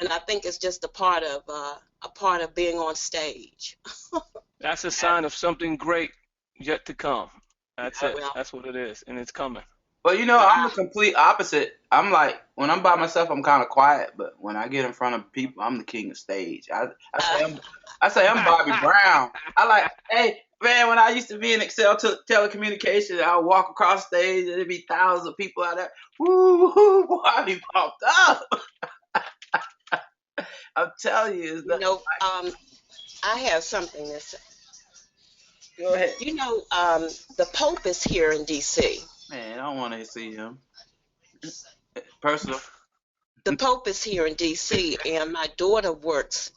and I think it's just a part of being on stage. That's a sign of something great yet to come. That's it. Well, That's what it is, and it's coming. Well, you know, That, I'm the complete opposite. I'm like when I'm by myself, I'm kind of quiet, but when I get in front of people, I'm the king of stage. I say I'm Bobby Brown. I like, hey man, when I used to be in Excel telecommunications, I would walk across stage and there'd be thousands of people out there. Woo, woo, boy, I be pumped up. I'm telling you, it's you nothing. know, I have something to say. Go ahead, The Pope is here in D.C. man. I don't want to see him personal. The Pope is here in D.C. and my daughter works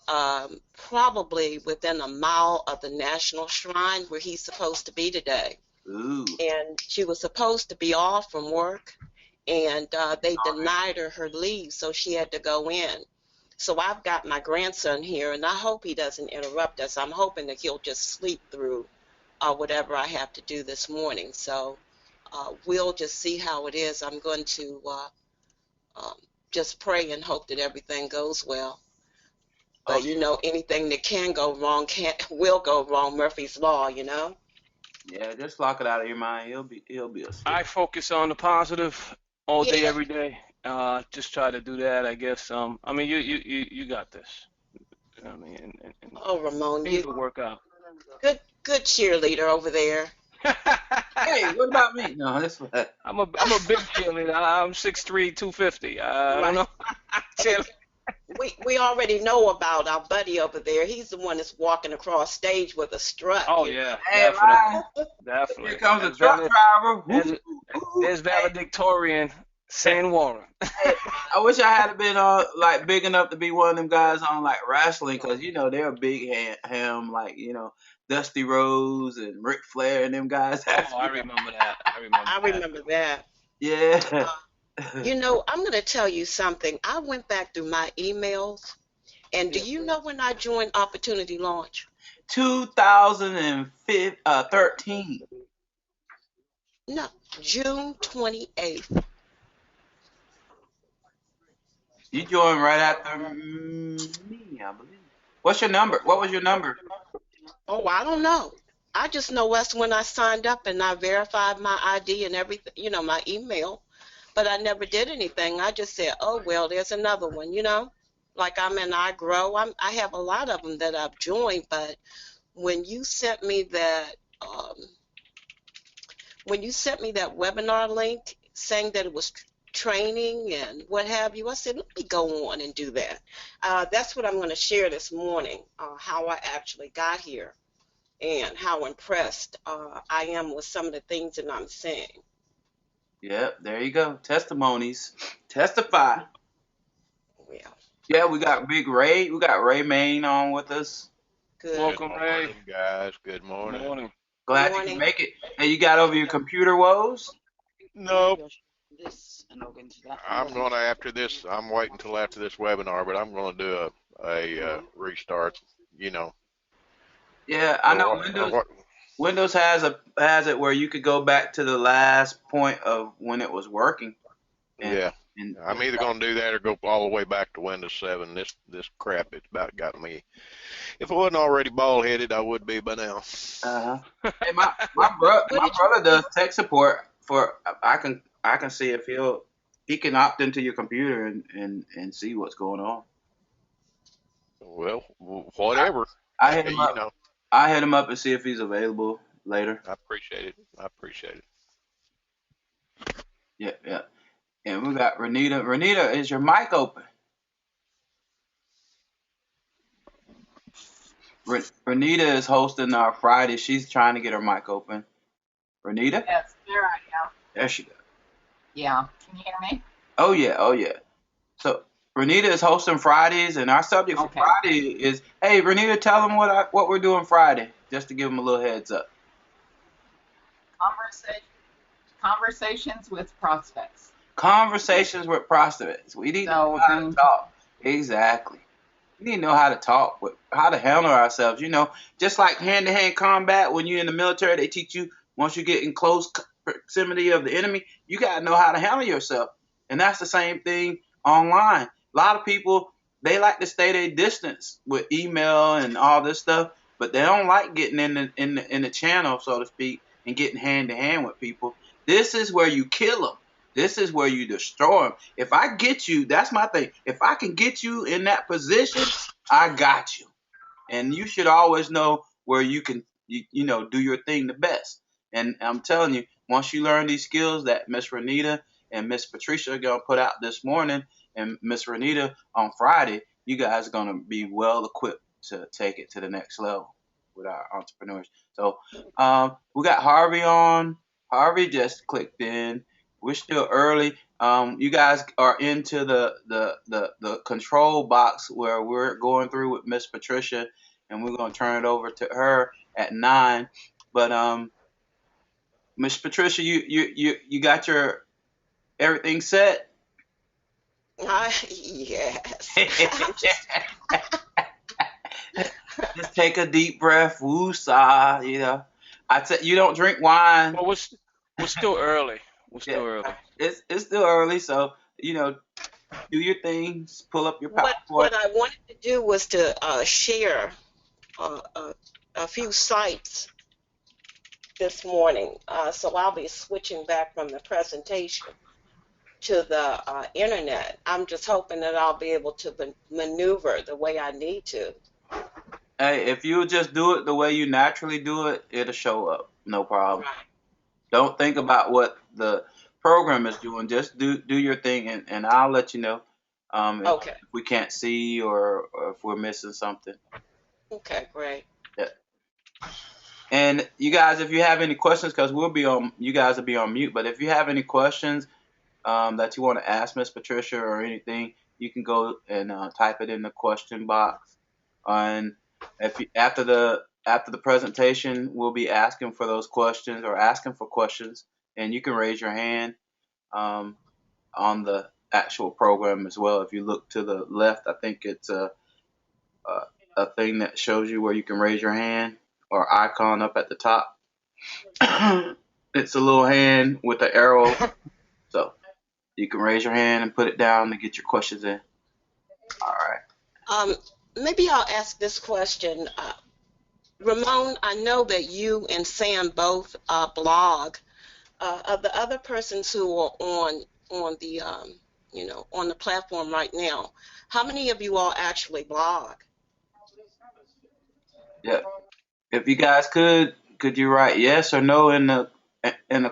probably within a mile of the National Shrine where he's supposed to be today. Ooh, And she was supposed to be off from work, and they denied her leave, so she had to go in. So I've got my grandson here, and I hope he doesn't interrupt us. I'm hoping that he'll just sleep through whatever I have to do this morning. So we'll just see how it is. I'm going to um, just pray and hope that everything goes well. oh But anything that can go wrong can't will go wrong. Murphy's law. yeah, just lock it out of your mind. He'll be asleep. I focus on the positive all day, Yeah. every day. Just try to do that, I guess. I mean, you got this. I mean, and Oh, Ramon, things you will work out. good cheerleader over there. Hey, what about me? No, this what. I'm a big cheerleader. I'm 6'3", 250. I don't Right. know. Cheerleader. We already know about our buddy over there. He's the one that's walking across stage with a strut. Oh yeah, Hey, definitely, man, here definitely. comes a truck driver. Woo, There's, woo. there's valedictorian San Warren. Hey, I wish I had been like big enough to be one of them guys on like wrestling, cause they're big ham like Dusty Rhodes and Ric Flair and them guys. Oh, I remember that. I remember I that. remember that. Yeah. Uh, I'm going to tell you something. I went back through my emails, and do you know when I joined Opportunity Launch? 2013. No, June 28th. You joined right after me, I believe. What's your number? What was your number? Oh, I don't know. I just know that's when I signed up and I verified my ID and everything, my email. But I never did anything. I just said, oh, well, there's another one. Like I'm in iGrow. I have a lot of them that I've joined, but when you sent me that um, when you sent me that webinar link saying that it was training and what have you, I said, let me go on and do that. That's what I'm going to share this morning, how I actually got here and how impressed I am with some of the things that I'm seeing. Yep, there you go. Testimonies. Testify. Yeah, Yeah, we got Big Ray. We got Ray Main on with us. good. Good Welcome, Ray. morning, guys. Good Good morning. morning. Good Glad you can morning. make it. And you got over your computer woes? Nope. I'm gonna after this. I'm waiting until after this webinar, but I'm gonna do a restart. You know, Yeah, I know or, or Windows what? Windows has it where you could go back to the last point of when it was working and Yeah, and I'm either gonna do that or go all the way back to Windows 7. This crap, it's about got me. If I wasn't already bald headed, I would be by now. uh Hey, my What did you brother say? does tech support for. I can see if he can opt into your computer and see what's going on. Well, whatever. I hit him You up. know, I hit him up and see if he's available later. I appreciate it. I appreciate it. Yeah, yeah. And we got Renita. Renita, is your mic open? Renita is hosting our Friday. She's trying to get her mic open. Renita? Yes, there I am. There she goes. Yeah. Can you hear me? Oh yeah, oh yeah. So Renita is hosting Fridays, and our subject for Okay. Friday is, hey Renita, tell them what we're doing Friday, just to give them a little heads up. Conversation, conversations with prospects. Conversations with prospects. We need to know So how to talk. Exactly. We need to know how to talk, how to handle ourselves. Just like hand-to-hand combat, when you're in the military, they teach you once you get in close proximity of the enemy, you got to know how to handle yourself. And that's the same thing online. A lot of people, they like to stay their distance with email and all this stuff, but they don't like getting in the channel, so to speak, and getting hand to hand with people. This is where you kill them. This is where you destroy them. If I get you, that's my thing. If I can get you in that position, I got you. And you should always know where you can, do your thing the best. And I'm telling you, once you learn these skills that Miss Renita and Miss Patricia are gonna put out this morning, and Miss Renita on Friday, you guys are gonna be well equipped to take it to the next level with our entrepreneurs. So we got Harvey on. Harvey just clicked in. We're still early. You guys are into the control box where we're going through with Miss Patricia, and we're gonna turn it over to her at 9. But Miss Patricia, you got your everything set? Yes. Just take a deep breath, woosah, I said you don't drink wine. Well, we're still early. We're Yeah, still early. it's still early, so do your things, pull up your What PowerPoint. I wanted to do was to share a few sites this morning. So I'll be switching back from the presentation to the internet. I'm just hoping that I'll be able to maneuver the way I need to. Hey, if you just do it the way you naturally do it, it'll show up, no problem. Right. Don't think about what the program is doing. Just do your thing, and I'll let you know Okay. if we can't see or if we're missing something. Okay, great. Yeah. And you guys, if you have any questions, because you guys will be on mute. But if you have any questions that you want to ask Miss Patricia or anything, you can go and type it in the question box. And if you, after the presentation, we'll be asking for those questions or asking for questions, and you can raise your hand on the actual program as well. If you look to the left, I think it's a thing that shows you where you can raise your hand or icon up at the top. It's a little hand with an arrow, so you can raise your hand and put it down to get your questions in. All right. Maybe I'll ask this question. Ramon, I know that you and Sam both blog. Of the other persons who are on the on the platform right now, how many of you all actually blog? Yeah. If you guys could you write yes or no in the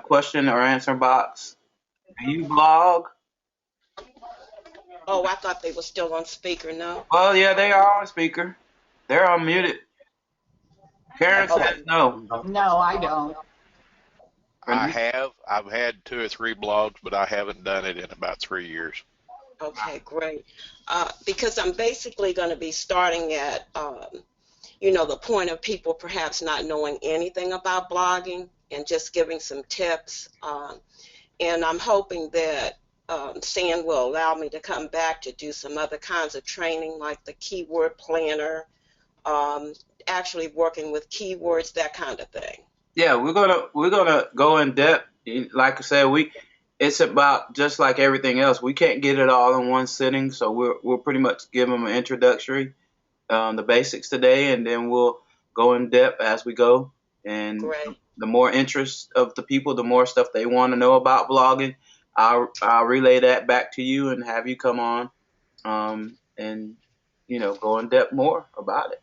question or answer box? Do you blog? Oh, I thought they were still on speaker. No. Well, yeah, they are on speaker. They're unmuted. Karen Oh, says no. No, I don't. I've had 2 or 3 blogs, but I haven't done it in about 3 years. okay, great. Because I'm basically going to be starting at the point of people perhaps not knowing anything about blogging and just giving some tips. And I'm hoping that Stan will allow me to come back to do some other kinds of training like the keyword planner, actually working with keywords, that kind of thing. Yeah, we're gonna go in depth. Like I said, it's about just like everything else. We can't get it all in one sitting, so we'll pretty much give them an introductory, the basics today, and then we'll go in depth as we go. And Great. the more interest of the people, the more stuff they want to know about blogging. I'll relay that back to you and have you come on, and go in depth more about it.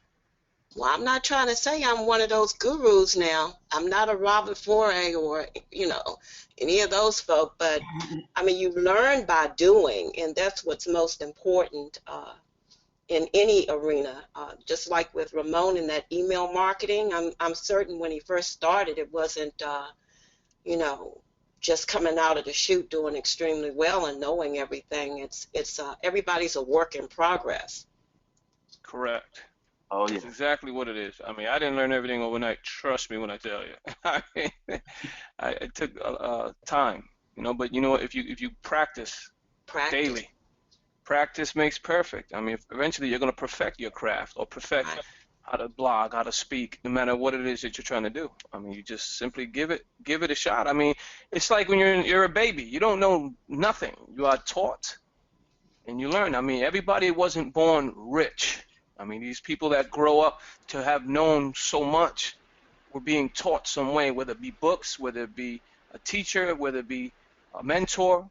Well, I'm not trying to say I'm one of those gurus now. I'm not a Robert Foray or, any of those folk, but I mean, you learn by doing, and that's what's most important in any arena. Just like with Ramon in that email marketing, I'm certain when he first started, it wasn't, just coming out of the chute doing extremely well and knowing everything. It's everybody's a work in progress. Correct. Oh yeah. That's exactly what it is. I mean, I didn't learn everything overnight. Trust me when I tell you. It took time, but you know what? If you practice Practice. daily, practice makes perfect. I mean, eventually you're going to perfect your craft or perfect Right. how to blog, how to speak, no matter what it is that you're trying to do. I mean, you just simply give it a shot. I mean, it's like when you're a baby. You don't know nothing. You are taught, and you learn. I mean, everybody wasn't born rich. I mean, these people that grow up to have known so much were being taught some way, whether it be books, whether it be a teacher, whether it be a mentor.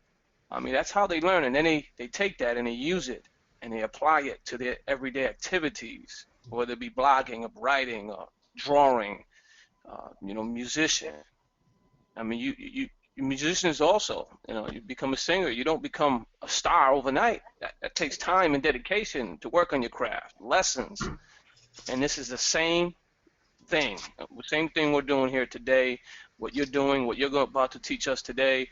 I mean, that's how they learn, and then they take that and they use it and they apply it to their everyday activities, whether it be blogging or writing or drawing, musician. I mean, musicians also, you become a singer. You don't become a star overnight. That takes time and dedication to work on your craft, lessons. And this is the same thing. The same thing we're doing here today, what you're doing, what you're about to teach us today.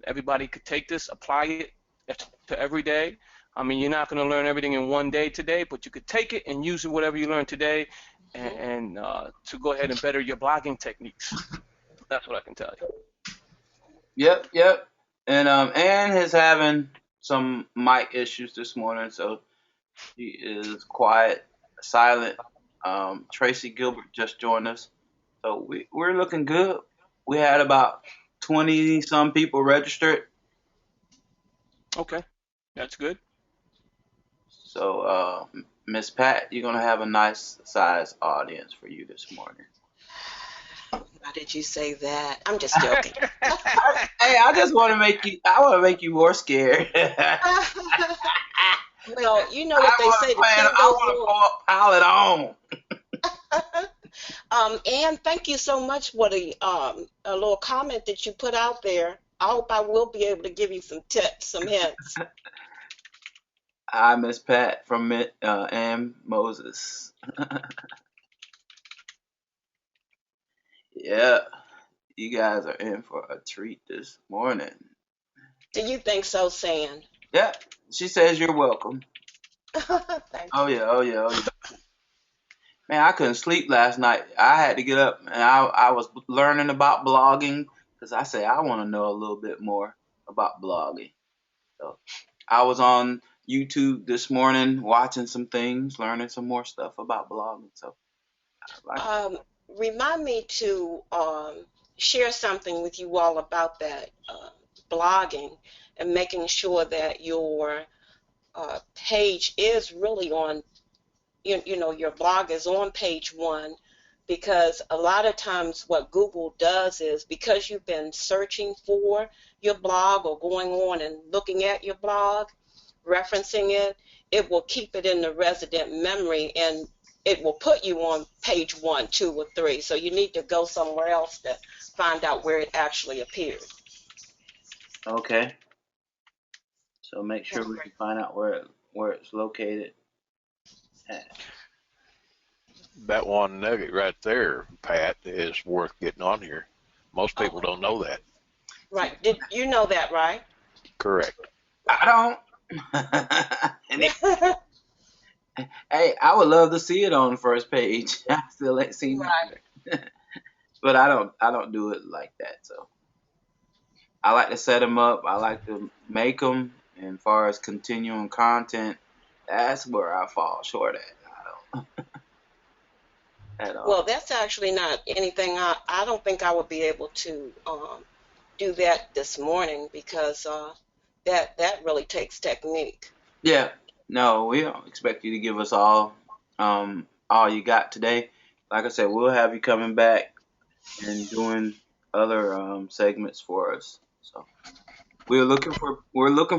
Everybody could take this, apply it to every day. I mean, you're not going to learn everything in one day today, but you could take it and use it whatever you learn today and to go ahead and better your blogging techniques. That's what I can tell you. Yep. And Ann is having some mic issues this morning, so she is quiet, silent. Tracy Gilbert just joined us, so we're looking good. We had about 20 some people registered, Okay, that's good. so Miss Pat, you're gonna have a nice size audience for you this morning. Why did you say that? I'm just joking. Hey, I just want to make you. I want to make you more scared. Well, you know what they say. I want to pile it on. Ann, thank you so much for the a little comment that you put out there. I hope I will be able to give you some tips, some hints. Hi, Miss Pat from Ann Moses. Yeah, you guys are in for a treat this morning. Do you think so, San? Yeah, she says you're welcome. Thank Oh yeah. Man, I couldn't sleep last night. I had to get up and I was learning about blogging because I say I want to know a little bit more about blogging. So I was on YouTube this morning watching some things, learning some more stuff about blogging. So Remind me to share something with you all about that blogging and making sure that your page is really on, your blog is on page one, because a lot of times what Google does is, because you've been searching for your blog or going on and looking at your blog, referencing it, it will keep it in the resident memory and it will put you on page 1, 2, or 3. So you need to go somewhere else to find out where it actually appeared. okay. So make sure we can find out where it's located at. That one nugget right there, Pat, is worth getting on here. Most people don't know that. Right. Did you know that, right? Correct. I don't. Hey, I would love to see it on the first page. I still ain't seen it, but I don't do it like that. So I like to set them up. I like to make them. And as far as continuing content, that's where I fall short at. I don't at all. Well, that's actually not anything. I don't think I would be able to do that this morning, because that really takes technique. Yeah. No, we don't expect you to give us all you got today. Like I said, we'll have you coming back and doing other segments for us. So we're looking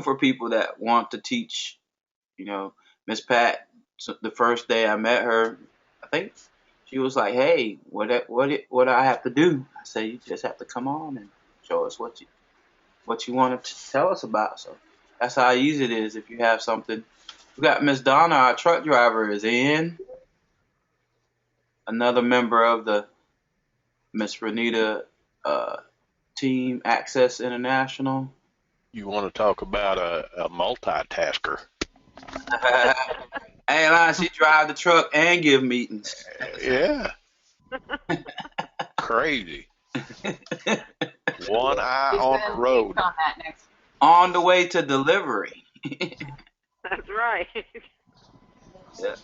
for people that want to teach. Miss Pat. So the first day I met her, I think she was like, "Hey, what do I have to do?" I said, "You just have to come on and show us what you want to tell us about." So that's how easy it is. If you have something, we got Miss Donna, our truck driver, is in. Another member of the Miss Renita team, Access International. You want to talk about a multitasker? Hey, line, she drive the truck and give meetings. Yeah. Crazy. One eye She's on gonna the road. speak on that next. On the way to delivery. That's right. Yeah.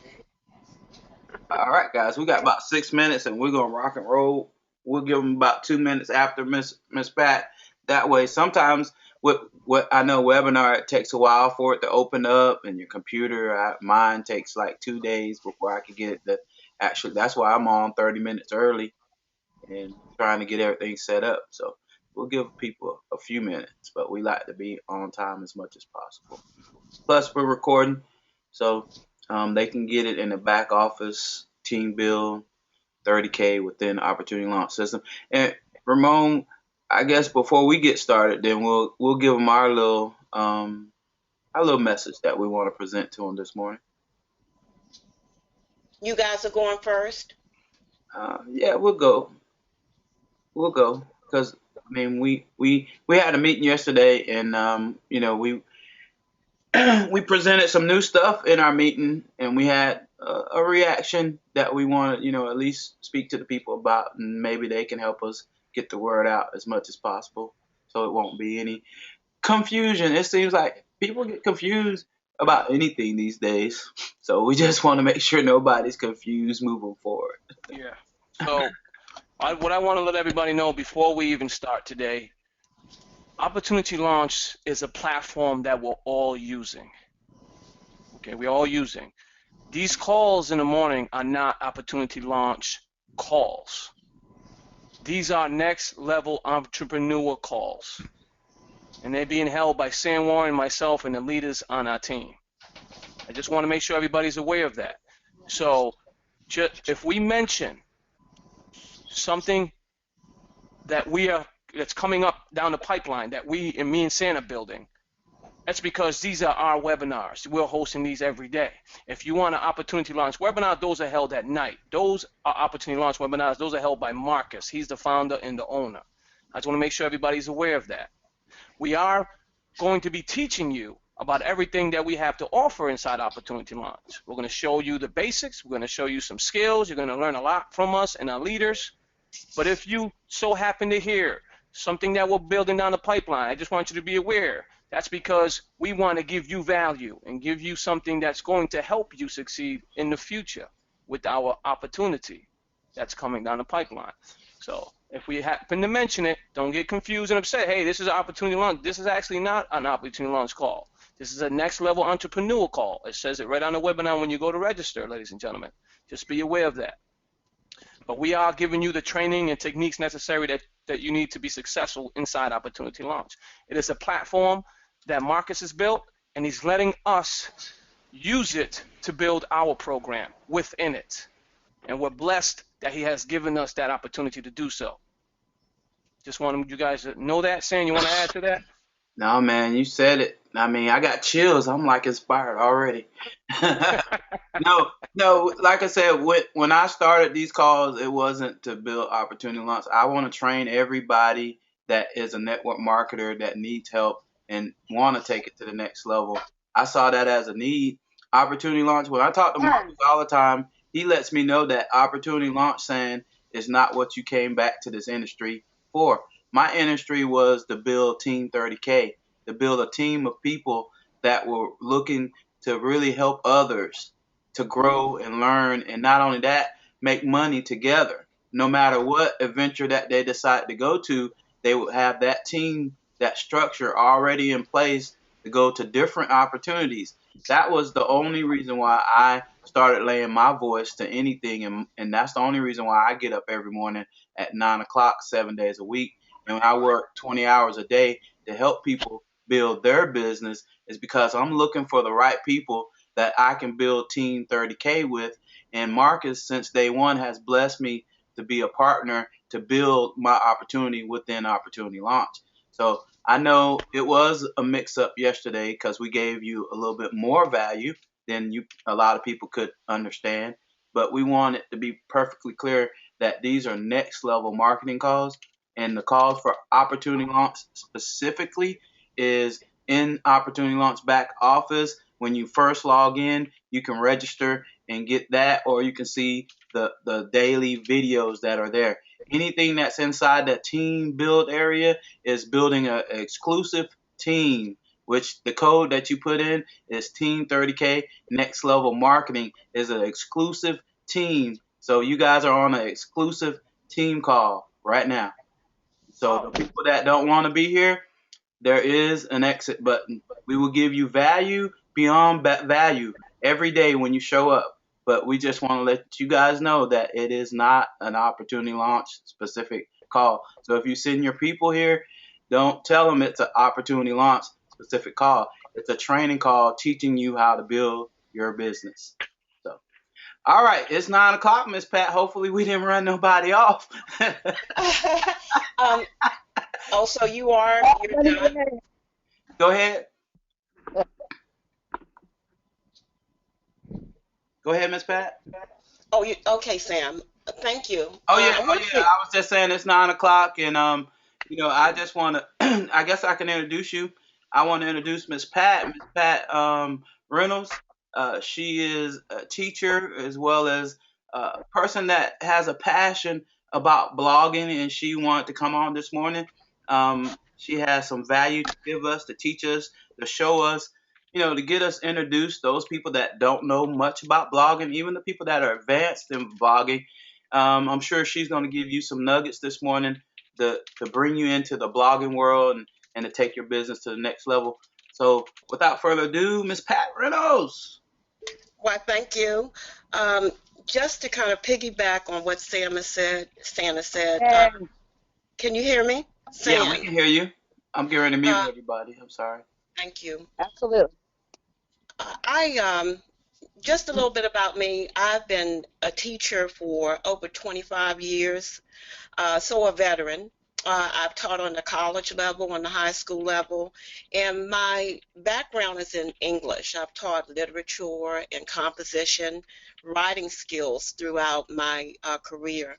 All right, guys, we got about 6 minutes, and we're gonna rock and roll. We'll give them about 2 minutes after Miss Pat. That way, sometimes what I know, webinar, it takes a while for it to open up, and your computer, mine takes like 2 days before I can get it to actually. That's why I'm on 30 minutes early and trying to get everything set up. So we'll give people a few minutes, but we like to be on time as much as possible. Plus, we're recording, so they can get it in the back office, team build, 30K within the opportunity launch system. And Ramon, I guess before we get started, then we'll give them our little message that we want to present to them this morning. You guys are going first. Yeah, we'll go because I mean we had a meeting yesterday, and we we presented some new stuff in our meeting, and we had a reaction that we want to, at least speak to the people about, and maybe they can help us get the word out as much as possible, so it won't be any confusion. It seems like people get confused about anything these days, so we just want to make sure nobody's confused moving forward. Yeah. So what I want to let everybody know before we even start today, Opportunity Launch is a platform that we're all using. Okay, we're all using. These calls in the morning are not Opportunity Launch calls. These are next level entrepreneur calls. And they're being held by Sam Warren, myself, and the leaders on our team. I just want to make sure everybody's aware of that. So if we mention something that's coming up down the pipeline that me and Sam are building, that's because these are our webinars. We're hosting these every day. If you want an opportunity launch webinar, those are held at night. Those are opportunity launch webinars. Those are held by Marcus. He's the founder and the owner. I just want to make sure everybody's aware of that. We are going to be teaching you about everything that we have to offer inside Opportunity Launch. We're going to show you the basics. We're going to show you some skills. You're going to learn a lot from us and our leaders. But if you so happen to hear something that we're building down the pipeline, I just want you to be aware. That's because we want to give you value and give you something that's going to help you succeed in the future with our opportunity that's coming down the pipeline. So if we happen to mention it, don't get confused and upset. Hey, this is an opportunity launch. This is actually not an opportunity launch call. This is a next level entrepreneur call. It says it right on the webinar when you go to register, ladies and gentlemen. Just be aware of that. But we are giving you the training and techniques necessary that you need to be successful inside Opportunity Launch. It is a platform that Marcus has built, and he's letting us use it to build our program within it. And we're blessed that he has given us that opportunity to do so. Just wanted you guys to know that. Sam, you want to add to that? No, man, you said it. I mean, I got chills. I'm like inspired already. No, like I said, when I started these calls, it wasn't to build opportunity launch. I want to train everybody that is a network marketer that needs help and want to take it to the next level. I saw that as a need. Opportunity launch, when I talk to Marcus all the time, he lets me know that opportunity launch saying is not what you came back to this industry for. My industry was to build Team 30K, to build a team of people that were looking to really help others to grow and learn, and not only that, make money together. No matter what adventure that they decide to go to, they would have that team, that structure already in place to go to different opportunities. That was the only reason why I started laying my voice to anything, and that's the only reason why I get up every morning at 9 o'clock, 7 days a week, and I work 20 hours a day to help people build their business, is because I'm looking for the right people that I can build Team 30K with. And Marcus, since day one, has blessed me to be a partner to build my opportunity within Opportunity Launch. So I know it was a mix up yesterday because we gave you a little bit more value than a lot of people could understand. But we want it to be perfectly clear that these are next level marketing calls, and the calls for Opportunity Launch specifically is in Opportunity Launch back office. When you first log in, you can register and get that, or you can see the daily videos that are there. Anything that's inside that team build area is building an exclusive team, which the code that you put in is Team 30K. Next Level Marketing is an exclusive team. So you guys are on an exclusive team call right now. So the people that don't want to be here, there is an exit button. We will give you value beyond value every day when you show up. But we just want to let you guys know that it is not an opportunity launch specific call. So if you send your people here, don't tell them it's an opportunity launch specific call. It's a training call teaching you how to build your business. So, all right, it's 9 o'clock, Miss Pat. Hopefully we didn't run nobody off. um, oh, so you're done? Go ahead. Go ahead, Miss Pat. Oh, okay, Sam. Thank you. Oh yeah, I oh want yeah. to. I was just saying it's 9 o'clock, and I just want to. I guess I can introduce you. I want to introduce Miss Pat. Miss Pat Reynolds. She is a teacher as well as a person that has a passion about blogging, and she wanted to come on this morning. She has some value to give us, to teach us, to show us, to get us introduced. Those people that don't know much about blogging, even the people that are advanced in blogging. I'm sure she's going to give you some nuggets this morning to bring you into the blogging world and to take your business to the next level. So, without further ado, Miss Pat Reynolds. Why, thank you. Um, just to kind of piggyback on what Santa said, can you hear me? Yeah, we Sam, can hear you. I'm getting ready to mute uh, everybody. I'm sorry. thank you. Absolutely. Just a little bit about me. I've been a teacher for over 25 years, so a veteran. I've taught on the college level, on the high school level, and my background is in English. I've taught literature and composition, writing skills throughout my career.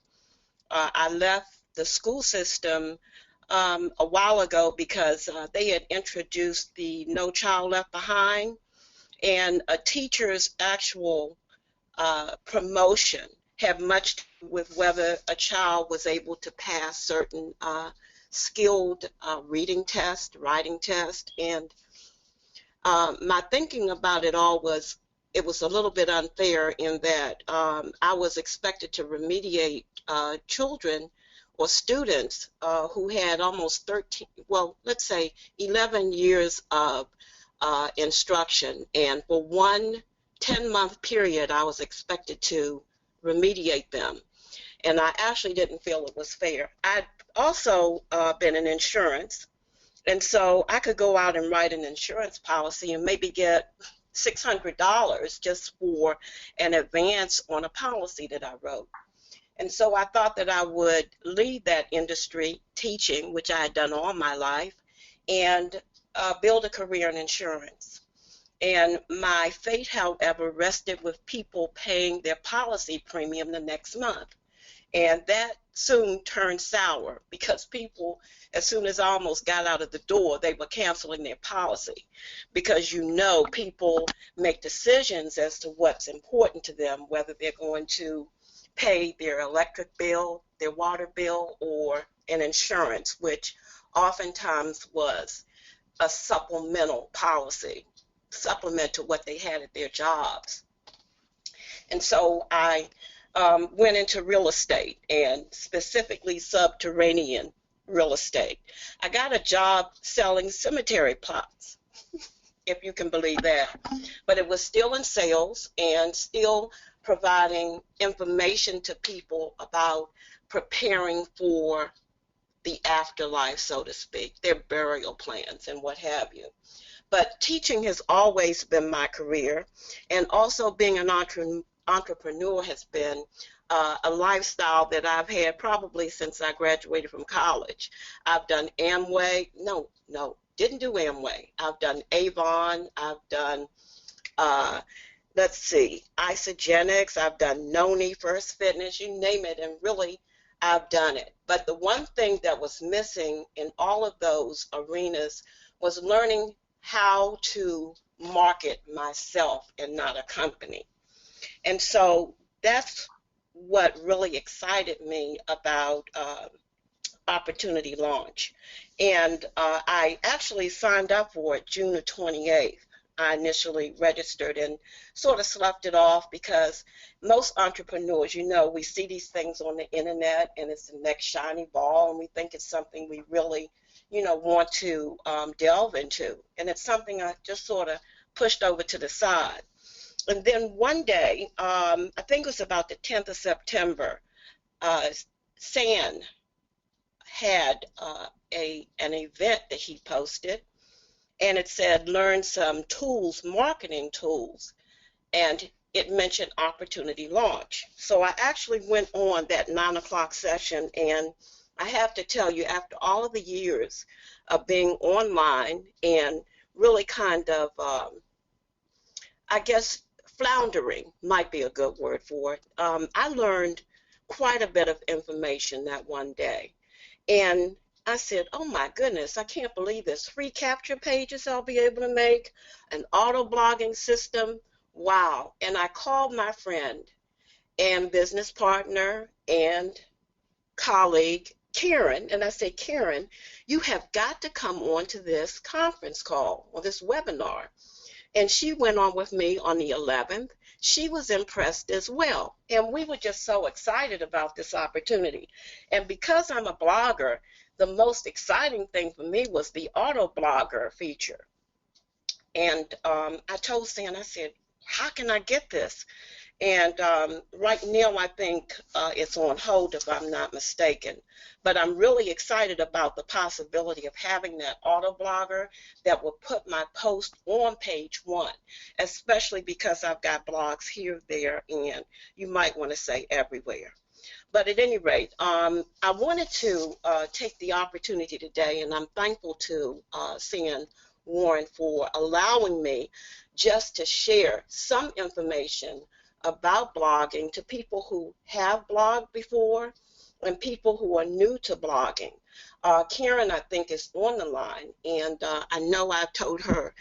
I left the school system a while ago because they had introduced the No Child Left Behind, and a teacher's actual promotion have much to do with whether a child was able to pass certain skilled reading test, writing test, and my thinking about it all was it was a little bit unfair in that I was expected to remediate children or students who had almost 13, well, let's say 11 years of instruction. And for one 10-month period, I was expected to remediate them. And I actually didn't feel it was fair. I'd also been in insurance, and so I could go out and write an insurance policy and maybe get $600 just for an advance on a policy that I wrote. And so I thought that I would leave that industry, teaching, which I had done all my life, and build a career in insurance. And my fate, however, rested with people paying their policy premium the next month. And that soon turned sour because people, as soon as I almost got out of the door, they were canceling their policy. Because people make decisions as to what's important to them, whether they're going to pay their electric bill, their water bill, or an insurance, which oftentimes was a supplemental policy, supplement to what they had at their jobs. And so I went into real estate, and specifically subterranean real estate. I got a job selling cemetery plots, if you can believe that. But it was still in sales and still providing information to people about preparing for the afterlife, so to speak, their burial plans and what have you. But teaching has always been my career, and also being an entrepreneur has been a lifestyle that I've had probably since I graduated from college. I've done Amway. No, didn't do Amway. I've done Avon. I've done, uh, let's see, Isogenics. I've done Noni, First Fitness, you name it, and really I've done it. But the one thing that was missing in all of those arenas was learning how to market myself and not a company. And so that's what really excited me about Opportunity Launch. And I actually signed up for it June the 28th. I initially registered and sort of sloughed it off because most entrepreneurs, we see these things on the internet and it's the next shiny ball and we think it's something we really, want to delve into. And it's something I just sort of pushed over to the side. And then one day, I think it was about the 10th of September, uh, San had an event that he posted, and it said learn some tools, marketing tools, and it mentioned opportunity launch. So I actually went on that 9 o'clock session, and I have to tell you, after all of the years of being online and really kind of, I guess, floundering might be a good word for it, I learned quite a bit of information that one day. And I said, oh my goodness, I can't believe this. Free capture pages I'll be able to make, an auto blogging system. Wow. And I called my friend and business partner and colleague, Karen, and I said, Karen, you have got to come on to this conference call or this webinar. And she went on with me on the 11th. She was impressed as well. And we were just so excited about this opportunity. And because I'm a blogger, the most exciting thing for me was the auto blogger feature. And I told Stan, I said, how can I get this? And right now, I think it's on hold, if I'm not mistaken. But I'm really excited about the possibility of having that auto blogger that will put my post on page one, especially because I've got blogs here, there, and you might want to say everywhere. But at any rate, I wanted to take the opportunity today, and I'm thankful to Sean Warren for allowing me just to share some information about blogging to people who have blogged before and people who are new to blogging. Karen, I think, is on the line, and I know I've told her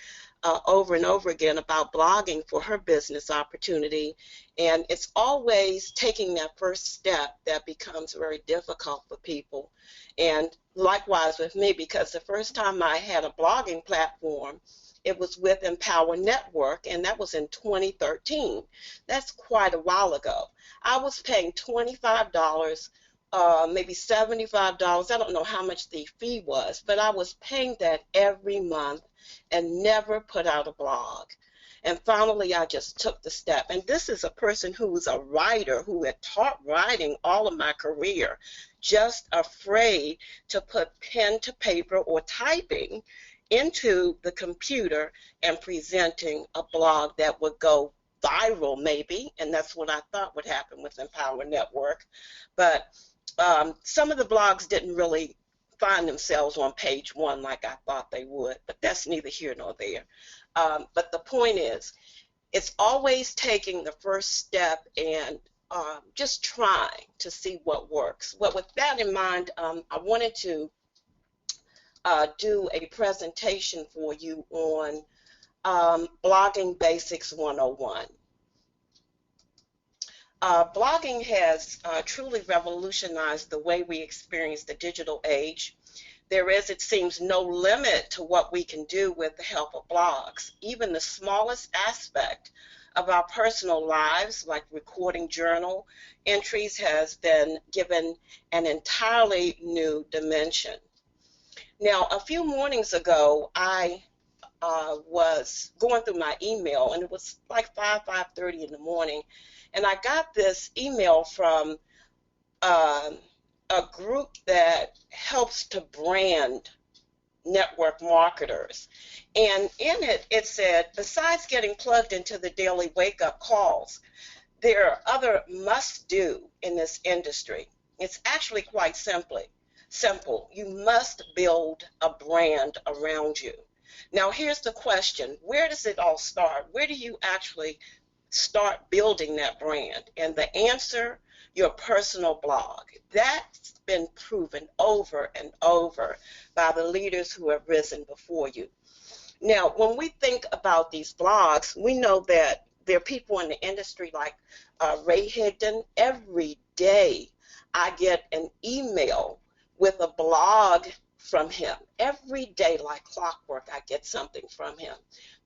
over and over again about blogging for her business opportunity, and it's always taking that first step that becomes very difficult for people. And likewise with me, because the first time I had a blogging platform, it was with Empower Network, and that was in 2013. That's quite a while ago. I was paying $25, maybe $75. I don't know how much the fee was, but I was paying that every month and never put out a blog. And finally, I just took the step. And this is a person who was a writer who had taught writing all of my career, just afraid to put pen to paper or typing into the computer and presenting a blog that would go viral maybe, and that's what I thought would happen with Empower Network. But some of the blogs didn't really find themselves on page one like I thought they would, but that's neither here nor there. But the point is, it's always taking the first step and just trying to see what works. Well, with that in mind, I wanted to do a presentation for you on Blogging Basics 101. Blogging has truly revolutionized the way we experience the digital age. There is, it seems, no limit to what we can do with the help of blogs. Even the smallest aspect of our personal lives, like recording journal entries, has been given an entirely new dimension. Now, a few mornings ago, I was going through my email, and it was like 5:30 in the morning, and I got this email from a group that helps to brand network marketers. And in it, it said, besides getting plugged into the daily wake-up calls, there are other must-do in this industry. It's actually quite simple. You must build a brand around you. Now, here's the question. Where does it all start? Where do you actually start building that brand? And the answer, your personal blog. That's been proven over and over by the leaders who have risen before you. Now, when we think about these blogs, we know that there are people in the industry like Ray Higdon. Every day I get an email with a blog from him. Every day, like clockwork, I get something from him.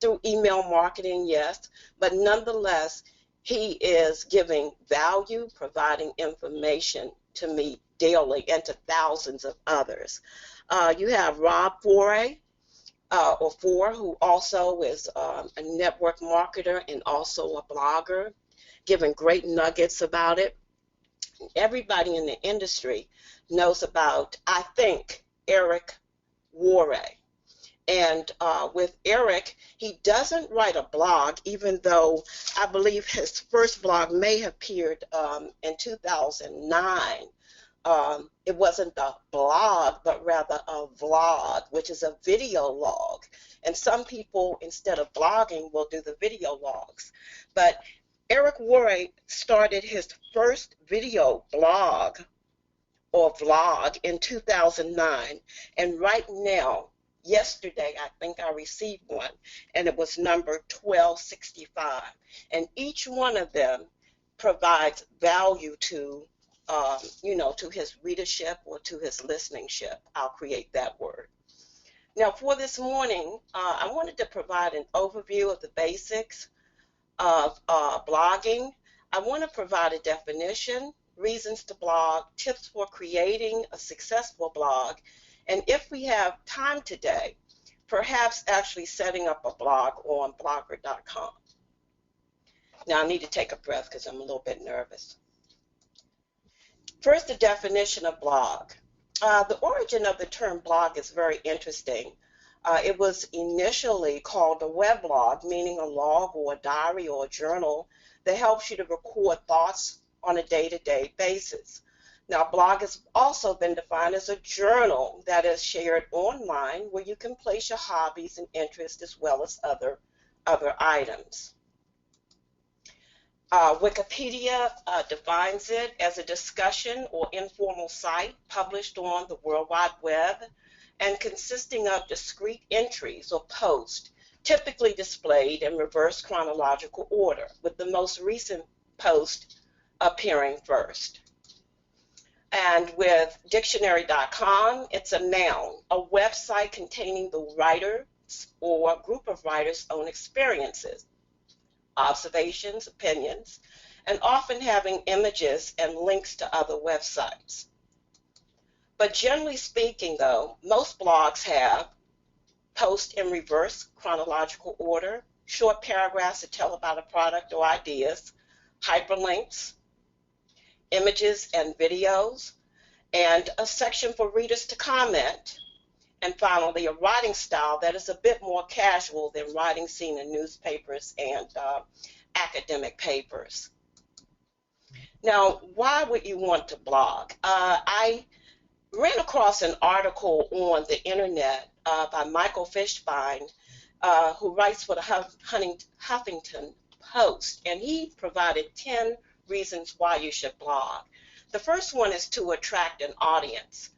Through email marketing, yes, but nonetheless, he is giving value, providing information to me daily and to thousands of others. You have Rob Foray, who also is a network marketer and also a blogger, giving great nuggets about it. Everybody in the industry knows about, I think, Eric Worre. And with Eric, he doesn't write a blog, even though I believe his first blog may have appeared in 2009. It wasn't a blog, but rather a vlog, which is a video log. And some people, instead of blogging, will do the video logs. But Eric Worre started his first video blog or vlog in 2009. And right now, yesterday, I think I received one, and it was number 1265. And each one of them provides value to to his readership or to his listeningship. I'll create that word. Now, for this morning, I wanted to provide an overview of the basics of blogging. I want to provide a definition, reasons to blog, tips for creating a successful blog, and if we have time today, perhaps actually setting up a blog on blogger.com. Now, I need to take a breath because I'm a little bit nervous. First, the definition of blog. The origin of the term blog is very interesting. It was initially called a weblog, meaning a log or a diary or a journal that helps you to record thoughts on a day-to-day basis. Now, blog has also been defined as a journal that is shared online where you can place your hobbies and interests as well as other items. Wikipedia defines it as a discussion or informal site published on the World Wide Web and consisting of discrete entries or posts, typically displayed in reverse chronological order, with the most recent post appearing first. And with dictionary.com, it's a noun, a website containing the writer's or group of writers' own experiences, observations, opinions, and often having images and links to other websites. But generally speaking, though, most blogs have posts in reverse chronological order, short paragraphs that tell about a product or ideas, hyperlinks, images and videos, and a section for readers to comment. And finally, a writing style that is a bit more casual than writing seen in newspapers and academic papers. Now, why would you want to blog? I ran across an article on the internet by Michael Fishbein, who writes for the Huffington Post, and he provided 10 reasons why you should blog. The first one is to attract an audience.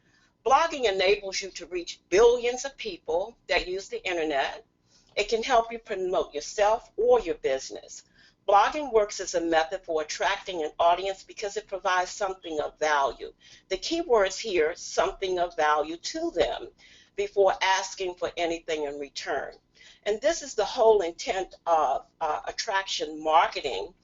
Blogging enables you to reach billions of people that use the internet. It can help you promote yourself or your business. Blogging works as a method for attracting an audience because it provides something of value. The key words here, something of value to them before asking for anything in return. And this is the whole intent of attraction marketing,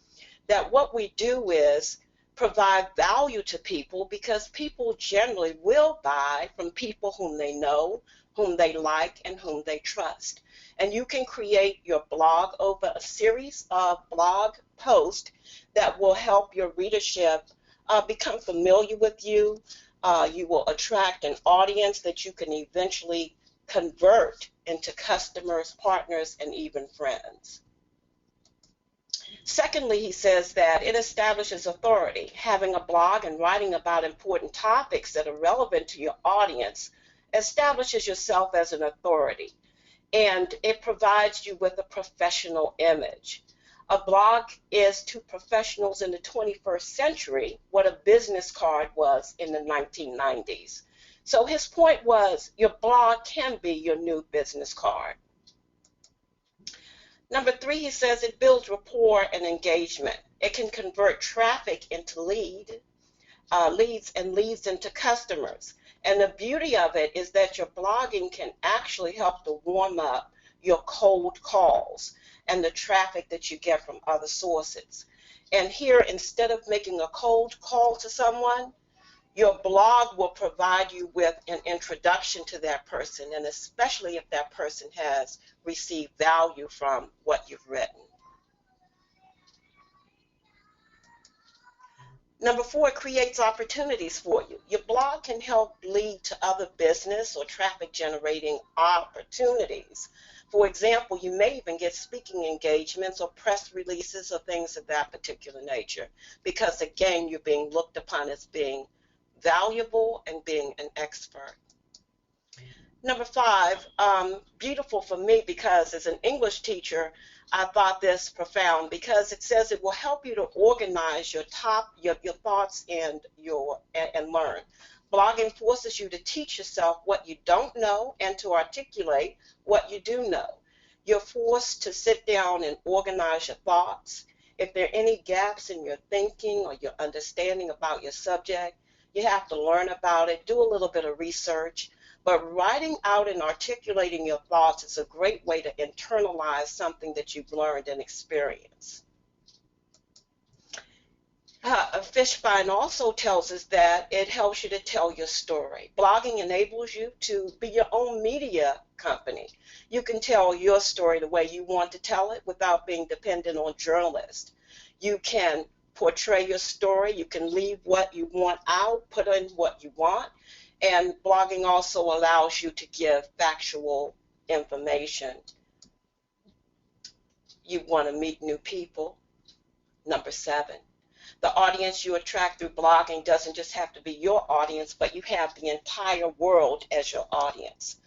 that what we do is provide value to people because people generally will buy from people whom they know, whom they like, and whom they trust. And you can create your blog over a series of blog posts that will help your readership become familiar with you. You will attract an audience that you can eventually convert into customers, partners, and even friends. Secondly, he says that it establishes authority. Having a blog and writing about important topics that are relevant to your audience establishes yourself as an authority, and it provides you with a professional image. A blog is to professionals in the 21st century what a business card was in the 1990s. So his point was your blog can be your new business card. Number 3, he says it builds rapport and engagement. It can convert traffic into leads and leads into customers. And the beauty of it is that your blogging can actually help to warm up your cold calls and the traffic that you get from other sources. And here, instead of making a cold call to someone, your blog will provide you with an introduction to that person, and especially if that person has received value from what you've written. Number four, it creates opportunities for you. Your blog can help lead to other business or traffic generating opportunities. For example, you may even get speaking engagements or press releases or things of that particular nature because, again, you're being looked upon as being valuable and being an expert. Number five, beautiful for me because as an English teacher, I thought this profound because it says it will help you to organize your thoughts and learn. Blogging forces you to teach yourself what you don't know and to articulate what you do know. You're forced to sit down and organize your thoughts. If there are any gaps in your thinking or your understanding about your subject, you have to learn about it, do a little bit of research. But writing out and articulating your thoughts is a great way to internalize something that you've learned and experienced. Fishbein also tells us that it helps you to tell your story. Blogging enables you to be your own media company. You can tell your story the way you want to tell it without being dependent on journalists. You can portray your story. You can leave what you want out, put in what you want. And blogging also allows you to give factual information. You want to meet new people. Number seven, the audience you attract through blogging doesn't just have to be your audience, but you have the entire world as your audience.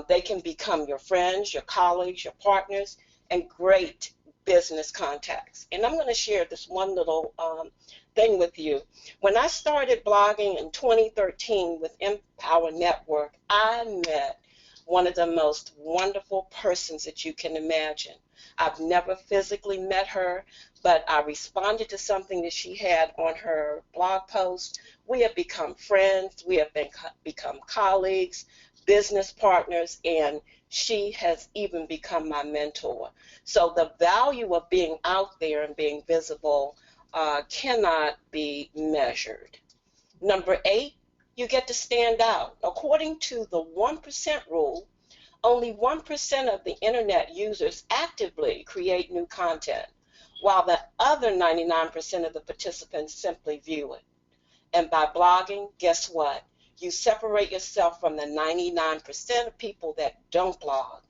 They can become your friends, your colleagues, your partners, and great business contacts. And I'm going to share this one little thing with you. When I started blogging in 2013 with Empower Network, I met one of the most wonderful persons that you can imagine. I've never physically met her, but I responded to something that she had on her blog post. We have become friends, we have become colleagues, business partners, and she has even become my mentor. So the value of being out there and being visible cannot be measured. Number eight, you get to stand out. According to the 1% rule, only 1% of the internet users actively create new content, while the other 99% of the participants simply view it. And by blogging, guess what? You separate yourself from the 99% of people that don't blog,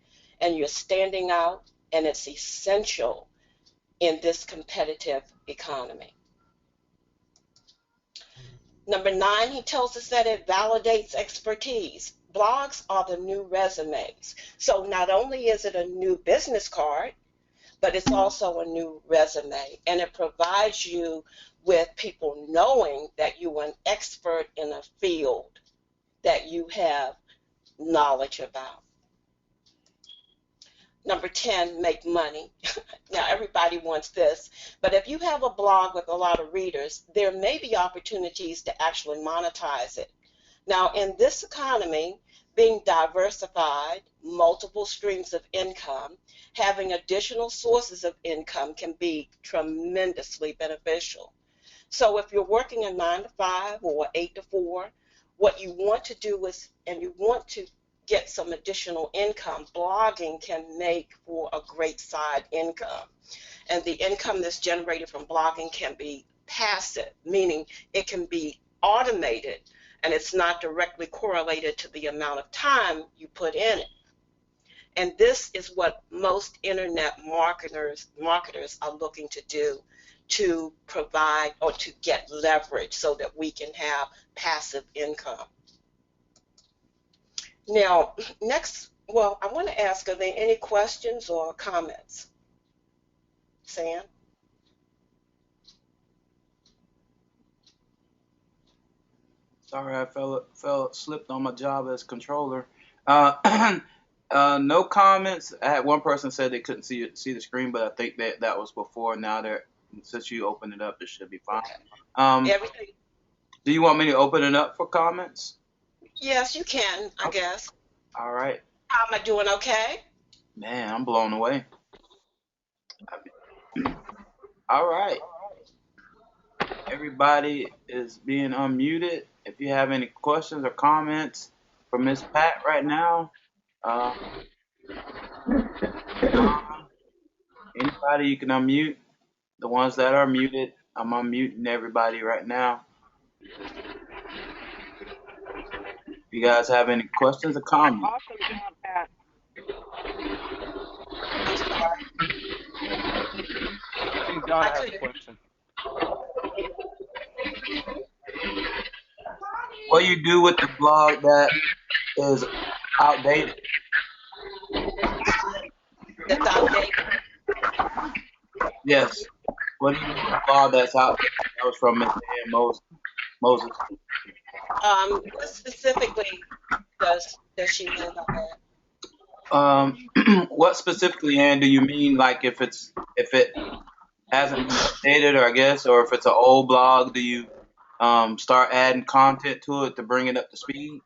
and you're standing out, and it's essential in this competitive economy. Number nine, he tells us that it validates expertise. Blogs are the new resumes. So not only is it a new business card, but it's also a new resume, and it provides you with people knowing that you're an expert in a field that you have knowledge about. Number 10, make money. Now, everybody wants this, but if you have a blog with a lot of readers, there may be opportunities to actually monetize it. Now, in this economy, being diversified, multiple streams of income, having additional sources of income can be tremendously beneficial. So if you're working a 9 to 5 or 8 to 4, what you want to do is, and you want to get some additional income, blogging can make for a great side income. And the income that's generated from blogging can be passive, meaning it can be automated and it's not directly correlated to the amount of time you put in it. And this is what most internet marketers are looking to do, to provide or to get leverage so that we can have passive income. Now, next, well, I want to ask, are there any questions or comments? Sam? Sorry, I slipped on my job as controller. No comments. I had one person said they couldn't see the screen, but I think that was before. Now since you opened it up, it should be fine. Okay. Everything. Do you want me to open it up for comments? Yes, you can, I Okay. guess. All right. How am I doing? Okay? Man, I'm blown away. All right. Everybody is being unmuted. If you have any questions or comments for Miss Pat right now, uh, anybody you can unmute. The ones that are muted, I'm unmuting everybody right now. If you guys have any questions or comments, Awesome job, Pat. I'm sorry. I think I Donna has a couldn't. question. what you do with the blog that is outdated? That's outdated. Yes. What do you do with the blog that's outdated? That was from Miss Ann Moses. What specifically does she mean by that? What specifically, Ann, do you mean? Like if it hasn't been updated, or I guess, or if it's an old blog, do you start adding content to it to bring it up to speed?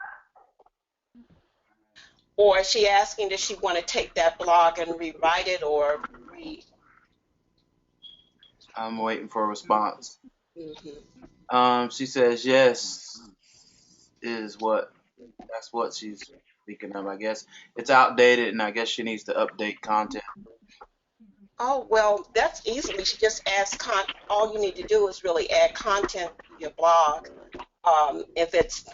Or is she asking, does she want to take that blog and rewrite it or re? I'm waiting for a response. Hmm. She says yes is what that's what she's speaking of. I guess it's outdated, and I guess she needs to update content. Oh, well, that's easily. She just adds all you need to do is really add content to your blog. If it's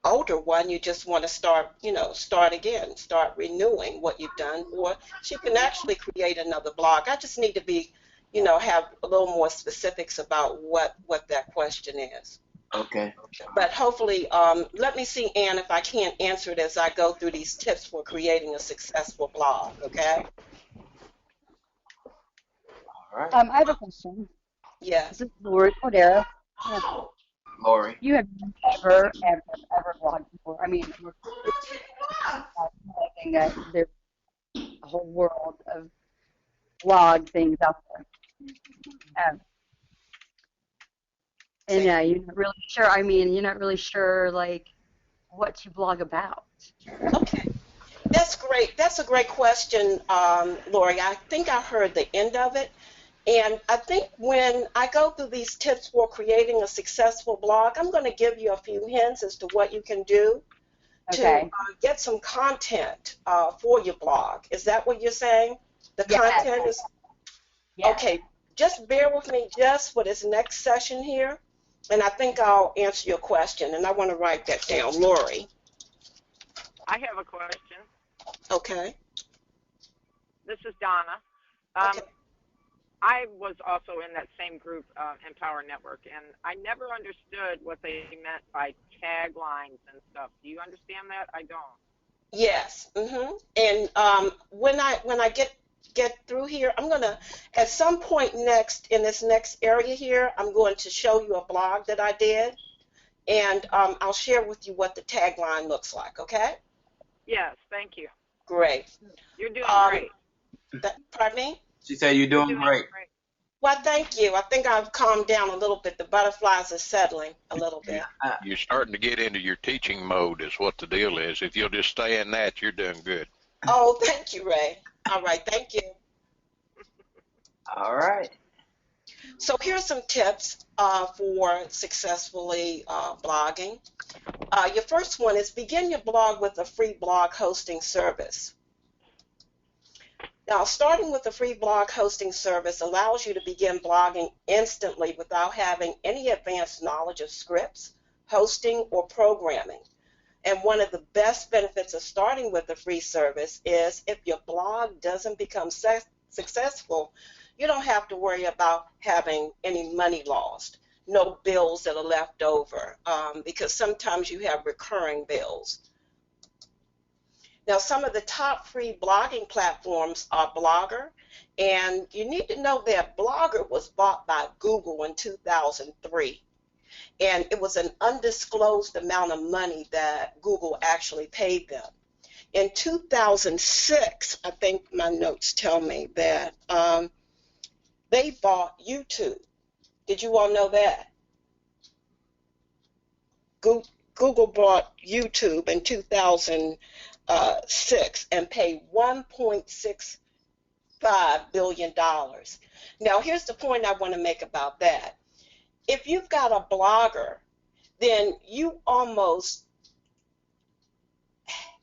older one, you just want to start, start again, start renewing what you've done, or she can actually create another blog. I just need to be, have a little more specifics about what that question is. Okay. But hopefully, let me see, Ann, if I can't answer it as I go through these tips for creating a successful blog, okay? All right. I have a question. This Yes. is Lori Cordero. Lori. You have never, ever, ever blogged before. I mean, we're realizing that there's a whole world of blog things out there. And Say, you're not really sure. I mean, you're not really sure, like, what to blog about. okay. That's great. That's a great question, Lori. I think I heard the end of it. And I think when I go through these tips for creating a successful blog, I'm going to give you a few hints as to what you can do to Okay. get some content for your blog. Is that what you're saying? The Yes. content is Yes. okay. Just bear with me just for this next session here, and I think I'll answer your question. And I want to write that down, Lori. I have a question. Okay. This is Donna. Okay. I was also in that same group, Empower Network, and I never understood what they meant by taglines and stuff. Do you understand that? I don't. Yes. And when I get through here, I'm gonna at some point next in this next area here, I'm going to show you a blog that I did, and I'll share with you what the tagline looks like. Okay? Yes, thank you. Great. You're doing Um, great. Pardon me? She said you're You're doing doing great. great. Well, thank you. I think I've calmed down a little bit. The butterflies are settling a little You, bit. you're starting to get into your teaching mode is what the deal is. If you'll just stay in that, you're doing good. Oh, thank you, Ray. All right, thank you. All right. So here's some tips for successfully blogging. Your first one is begin your blog with a free blog hosting service. Now, starting with a free blog hosting service allows you to begin blogging instantly without having any advanced knowledge of scripts, hosting, or programming. And one of the best benefits of starting with a free service is if your blog doesn't become successful, you don't have to worry about having any money lost, no bills that are left over, because sometimes you have recurring bills. Now, some of the top free blogging platforms are Blogger, and you need to know that Blogger was bought by Google in 2003, and it was an undisclosed amount of money that Google actually paid them. In 2006, I think my notes tell me that they bought YouTube. Did you all know that? Google bought YouTube in 2006 and paid $1.65 billion. Now, here's the point I want to make about that. If you've got a blogger, then you almost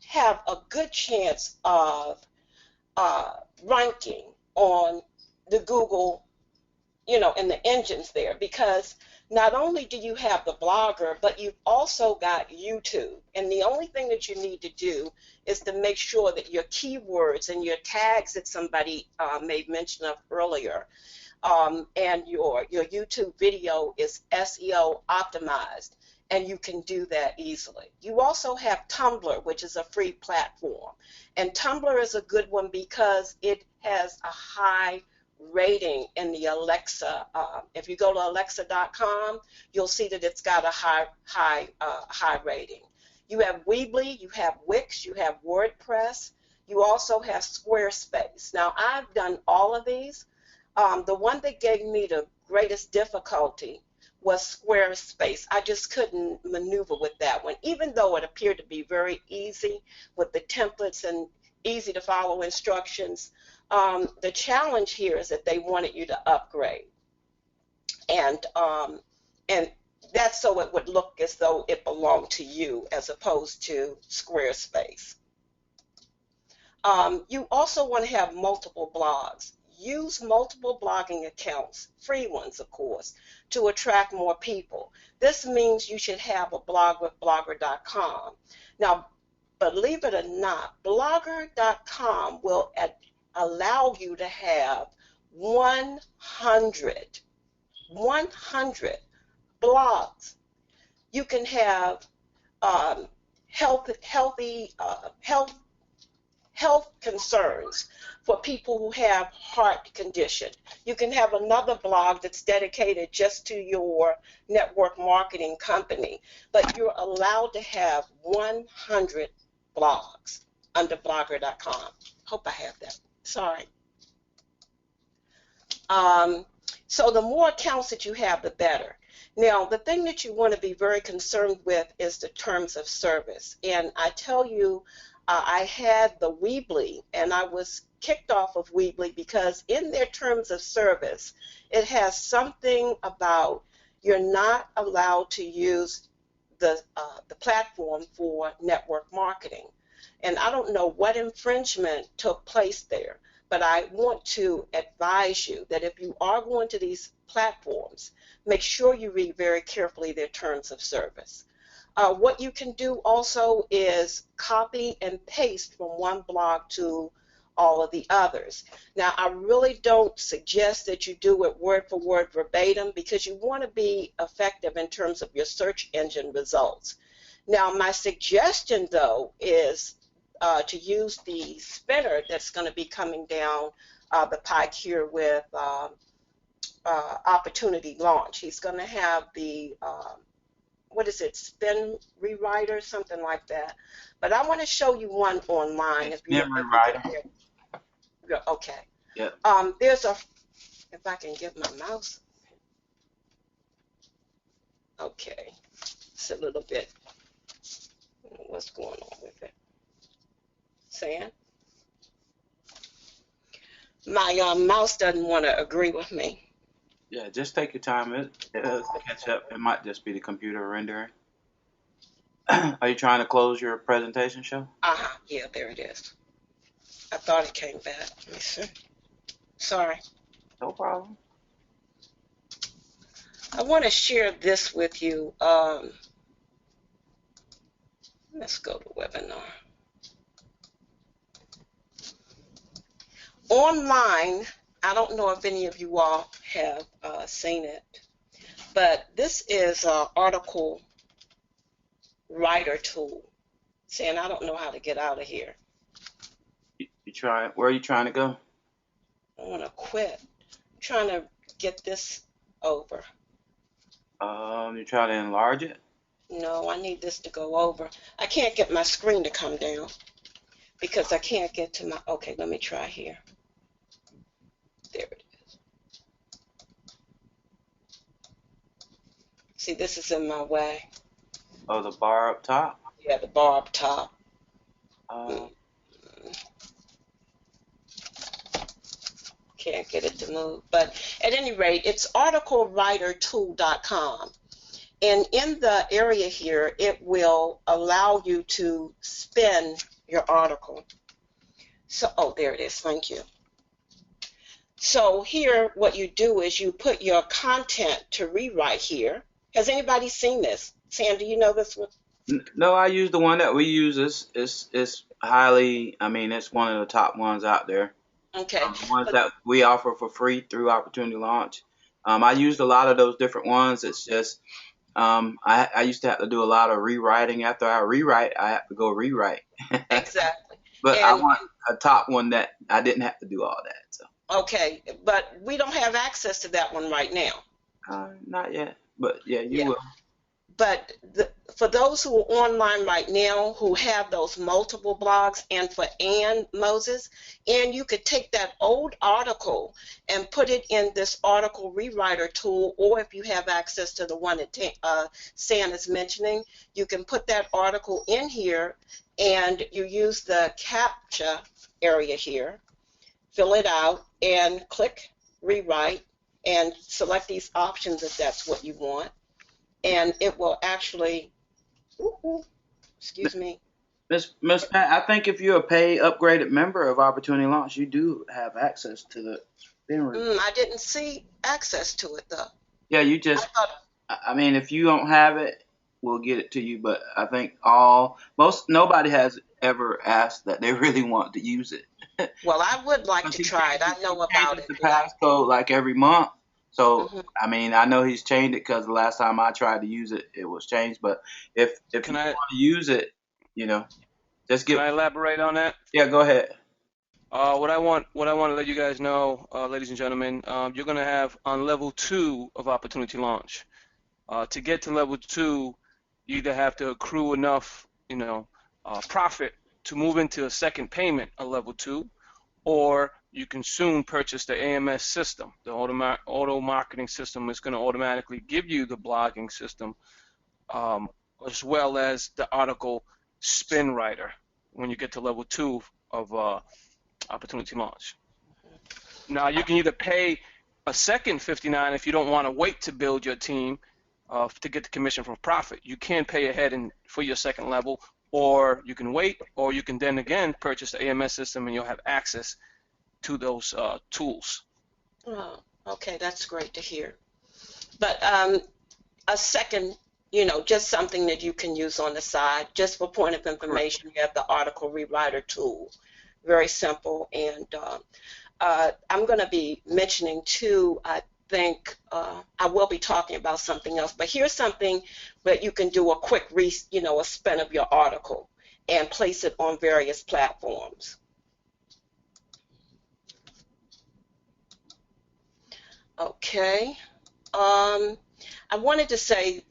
have a good chance of ranking on the Google, in the engines there, because not only do you have the blogger, but you've also got YouTube. And the only thing that you need to do is to make sure that your keywords and your tags that somebody made mention of earlier, and your YouTube video is SEO optimized, and you can do that easily. You also have Tumblr, which is a free platform, and Tumblr is a good one because it has a high rating in the Alexa. If you go to alexa.com, you'll see that it's got a high rating. You have Weebly, you have Wix, you have WordPress, you also have Squarespace. Now, I've done all of these. The one that gave me the greatest difficulty was Squarespace. I just couldn't maneuver with that one, even though it appeared to be very easy with the templates and easy to follow instructions. The challenge here is that they wanted you to upgrade, and that's so it would look as though it belonged to you as opposed to Squarespace. You also want to have multiple blogs. Use multiple blogging accounts, free ones of course, to attract more people. This means you should have a blog with blogger.com. Now, believe it or not, blogger.com will allow you to have 100 blogs. You can have health concerns for people who have heart condition. You can have another blog that's dedicated just to your network marketing company, but you're allowed to have 100 blogs under blogger.com. Hope I have that. Sorry. So the more accounts that you have, the better. Now, the thing that you want to be very concerned with is the terms of service. And I tell you, I had the Weebly, and I was kicked off of Weebly because in their terms of service, it has something about you're not allowed to use the platform for network marketing. And I don't know what infringement took place there, but I want to advise you that if you are going to these platforms, make sure you read very carefully their terms of service. What you can do also is copy and paste from one blog to all of the others. Now, I really don't suggest that you do it word for word verbatim because you want to be effective in terms of your search engine results. Now, my suggestion, though, is to use the spinner that's going to be coming down the pike here with Opportunity Launch. He's going to have the spin rewriter, something like that. But I want to show you one online. Spin rewriter. Okay. Yeah. There's if I can get my mouse. Okay. It's a little bit, what's going on with it? Sam? My mouse doesn't want to agree with me. Yeah, just take your time. It'll catch up. It might just be the computer rendering. Are you trying to close your presentation show? Yeah, there it is. I thought it came back. Let me see. Sorry. No problem. I want to share this with you. Let's go to webinar. Online, I don't know if any of you all have seen it, but this is an article writer tool. Saying I don't know how to get out of here. You try. Where are you trying to go? I want to quit. I'm trying to get this over. You try to enlarge it? No, I need this to go over. I can't get my screen to come down because I can't get to my, okay, let me try here. There it is. See, this is in my way. Oh, the bar up top. Yeah, the bar up top. Uh, Mm, Can't get it to move. But at any rate, it's articlewritertool.com. And in the area here, it will allow you to spin your article. So, oh, there it is. Thank you. So here, what you do is you put your content to rewrite here. Has anybody seen this? Sam, do you know this one? no, I use the one that we use. It's highly. I mean, it's one of the top ones out there. Okay. The ones But that we offer for free through Opportunity Launch. I used a lot of those different ones. It's just I used to have to do a lot of rewriting. After I rewrite, I have to go rewrite. exactly. But I And want a top one that I didn't have to do all that. So okay, but we don't have access to that one right now. not yet, but yeah, you Yeah. will. But for those who are online right now who have those multiple blogs, and for Ann Moses, and you could take that old article and put it in this article rewriter tool, or if you have access to the one that Sam is mentioning, you can put that article in here and you use the CAPTCHA area here, fill it out, and click rewrite and select these options if that's what you want, and it will actually, excuse me. Miss Pat, I think if you're a paid upgraded member of Opportunity Launch, you do have access to the spin room. I didn't see access to it though. Yeah, you I just. thought, I mean, if you don't have it, we'll get it to you. But I think nobody has ever asked that they really want to use it. well, I would like Because to try it. I he know about changes it, the but passcode like every month. So mhm. I mean, I know he's changed it because the last time I tried to use it, it was changed. But if you Can I want to use it, you know, just can get. I elaborate on that? Yeah, go ahead. What I want to let you guys know, ladies and gentlemen, you're gonna have on level 2 of Opportunity Launch. To get to level 2, you either have to accrue enough, profit to move into a second payment of level 2, or you can soon purchase the AMS system. The auto marketing system is going to automatically give you the blogging system, um, as well as the article spin writer when you get to level 2 of Opportunity Launch. Now you can either pay a second 59 if you don't want to wait to build your team to get the commission from profit. You can pay ahead for your second level, or you can wait, or you can then again purchase the AMS system and you'll have access to those tools. Oh, okay, that's great to hear. But a second, just something that you can use on the side, just for point of Correct. information, you have the article rewriter tool. Very simple, and I'm going to be mentioning too, I think I will be talking about something else, but here's something that you can do a quick, a spin of your article and place it on various platforms. Okay. I wanted to say,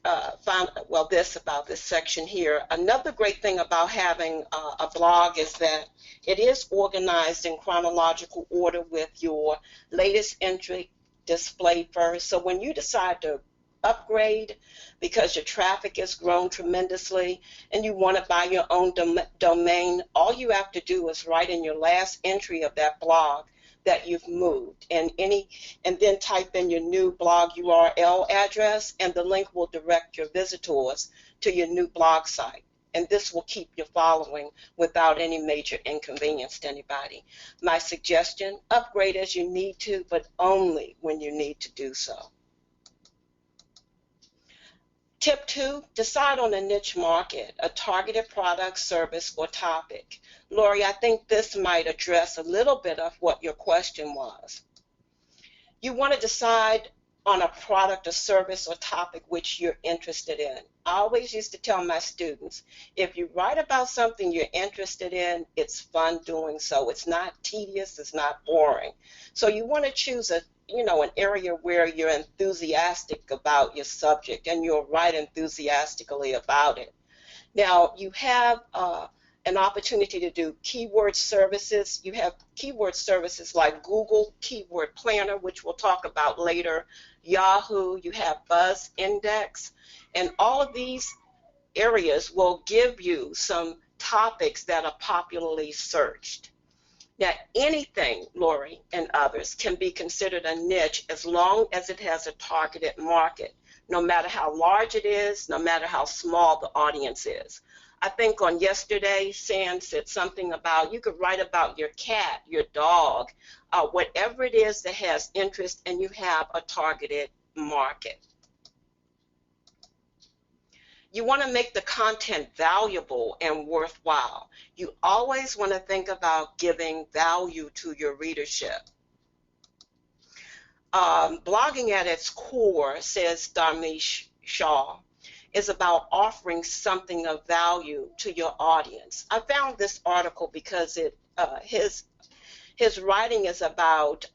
this about this section here. Another great thing about having a blog is that it is organized in chronological order with your latest entry displayed first. So when you decide to upgrade because your traffic has grown tremendously and you want to buy your own domain, all you have to do is write in your last entry of that blog that you've moved, and then type in your new blog URL address, and the link will direct your visitors to your new blog site. And this will keep you following without any major inconvenience to anybody. My suggestion, upgrade as you need to, but only when you need to do so. Tip 2, decide on a niche market, a targeted product, service, or topic. Lori, I think this might address a little bit of what your question was. You want to decide on a product or service or topic which you're interested in. I always used to tell my students, if you write about something you're interested in, it's fun doing so. It's not tedious, it's not boring. So you want to choose an area where you're enthusiastic about your subject and you'll write enthusiastically about it. Now, you have an opportunity to do keyword services. You have keyword services like Google Keyword Planner, which we'll talk about later, Yahoo, you have Buzz Index, and all of these areas will give you some topics that are popularly searched. Now, anything, Lori and others, can be considered a niche as long as it has a targeted market, no matter how large it is, no matter how small the audience is. I think on yesterday, Sam said something about you could write about your cat, your dog, whatever it is that has interest, and you have a targeted market. You want to make the content valuable and worthwhile. You always want to think about giving value to your readership. Blogging at its core, says Dharmesh Shah, is about offering something of value to your audience. I found this article because his writing is about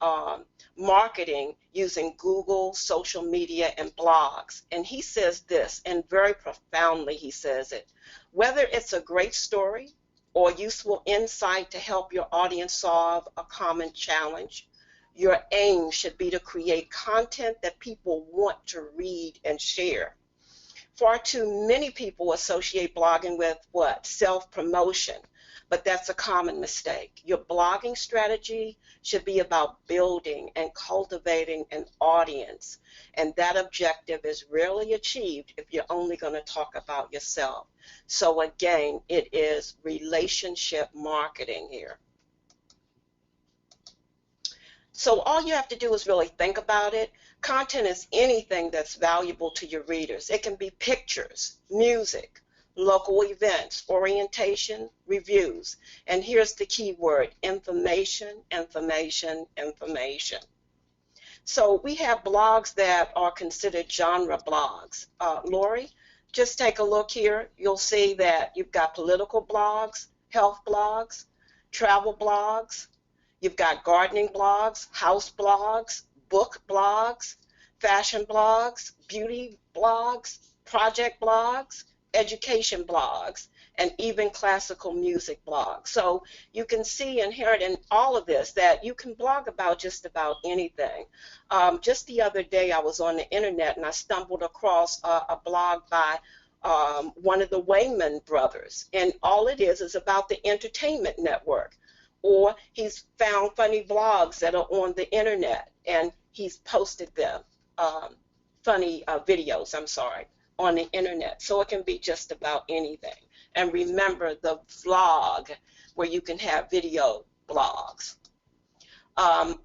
marketing using Google, social media, and blogs. And he says this, and very profoundly he says it: whether it's a great story or useful insight to help your audience solve a common challenge, your aim should be to create content that people want to read and share. Far too many people associate blogging with what? Self-promotion. But that's a common mistake. Your blogging strategy should be about building and cultivating an audience. And that objective is rarely achieved if you're only going to talk about yourself. So again, it is relationship marketing here. So all you have to do is really think about it. Content is anything that's valuable to your readers. It can be pictures, music, local events, orientation, reviews. And here's the key word: information, information, information. So we have blogs that are considered genre blogs. Lori, just take a look here. You'll see that you've got political blogs, health blogs, travel blogs. You've got gardening blogs, house blogs, book blogs, fashion blogs, beauty blogs, project blogs, education blogs, and even classical music blogs. So you can see inherent in all of this that you can blog about just about anything. Just the other day I was on the internet and I stumbled across a blog by one of the Wayman brothers, and all it is about the entertainment network. Or he's found funny blogs that are on the internet and he's posted them, funny videos, on the internet. So it can be just about anything. And remember the vlog, where you can have video blogs.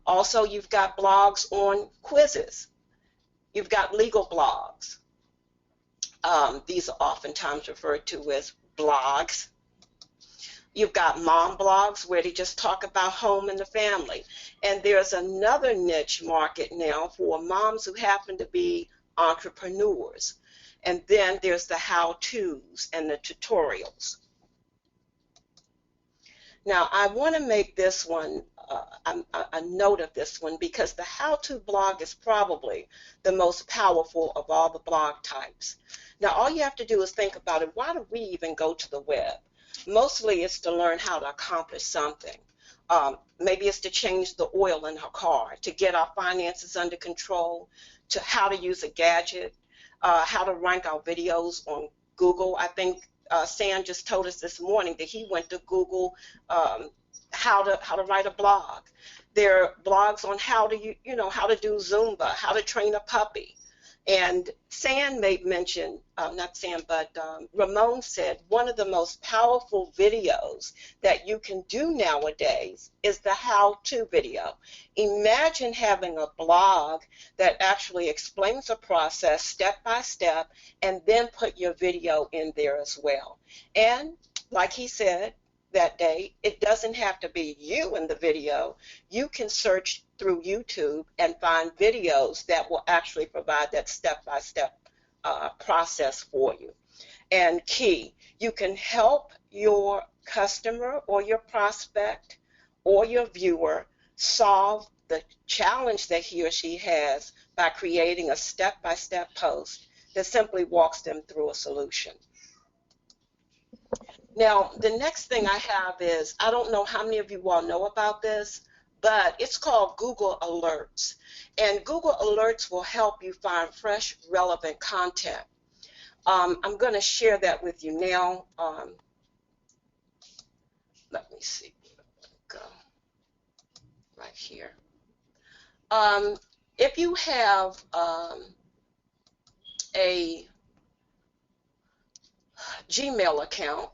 Also, you've got blogs on quizzes. You've got legal blogs. These are oftentimes referred to as blogs. You've got mom blogs where they just talk about home and the family. And there's another niche market now for moms who happen to be entrepreneurs. And then there's the how-tos and the tutorials. Now, I want to make this one a note of this one, because the how-to blog is probably the most powerful of all the blog types. Now, all you have to do is think about it. Why do we even go to the web? Mostly it's to learn how to accomplish something. Maybe it's to change the oil in her car, to get our finances under control, to how to use a gadget, how to rank our videos on Google. I think Sam just told us this morning that he went to Google how to write a blog. There are blogs on how to how to do Zumba, how to train a puppy. And Sam made mention, not Sam, but Ramon said one of the most powerful videos that you can do nowadays is the how-to video. Imagine having a blog that actually explains a process step by step and then put your video in there as well. And like he said that day, it doesn't have to be you in the video. You can search through YouTube and find videos that will actually provide that step-by-step process for you. And key, you can help your customer or your prospect or your viewer solve the challenge that he or she has by creating a step-by-step post that simply walks them through a solution. Now, the next thing I have is, I don't know how many of you all know about this, but it's called Google Alerts. And Google Alerts will help you find fresh, relevant content. I'm going to share that with you now. Let me see. Go right here. If you have a Gmail account,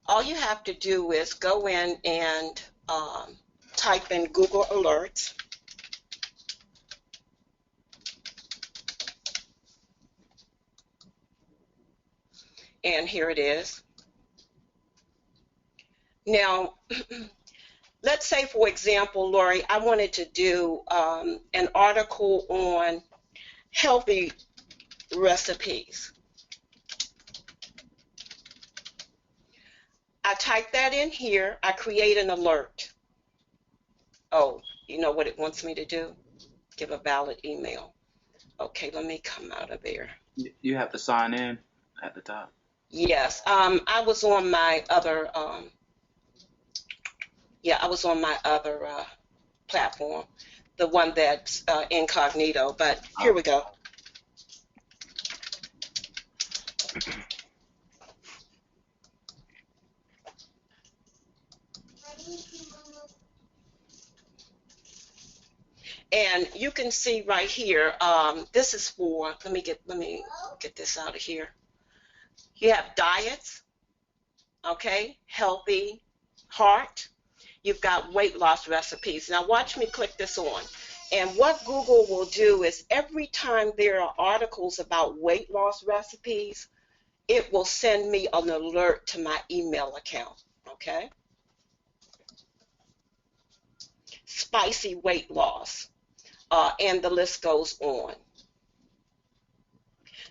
all you have to do is go in and type in Google Alerts. And here it is. Now, let's say, for example, Lori, I wanted to do an article on healthy recipes. I type that in here. I create an alert. Oh, you know what it wants me to do? Give a valid email. Okay, let me come out of there. You have to sign in at the top. Yes, I was on my other, platform, the one that's incognito, but here we go. And you can see right here, this is for, let me get this out of here. You have diets, okay, healthy heart. You've got weight loss recipes. Now watch me click this on. And what Google will do is every time there are articles about weight loss recipes, it will send me an alert to my email account, okay? Spicy weight loss, and the list goes on.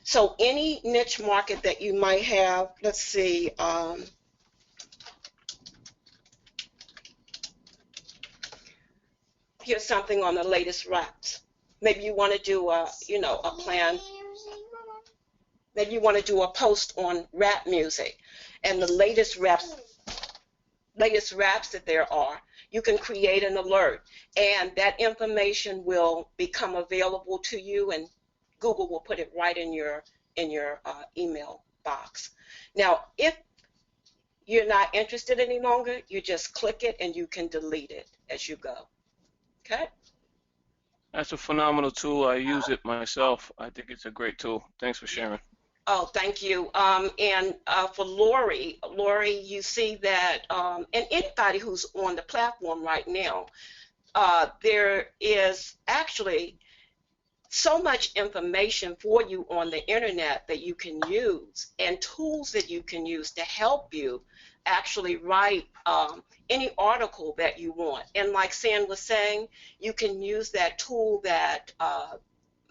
So any niche market that you might have, let's see, here's something on the latest raps. Maybe you want to do a plan. Maybe you want to do a post on rap music and the latest raps that there are. You can create an alert, and that information will become available to you, and Google will put it right in your email box. Now, if you're not interested any longer, you just click it and you can delete it as you go. Okay? That's a phenomenal tool. I use it myself. I think it's a great tool. Thanks for sharing. Oh, thank you. And for Lori, you see that, and anybody who's on the platform right now, there is actually so much information for you on the internet that you can use, and tools that you can use to help you actually write any article that you want. And like San was saying, you can use that tool that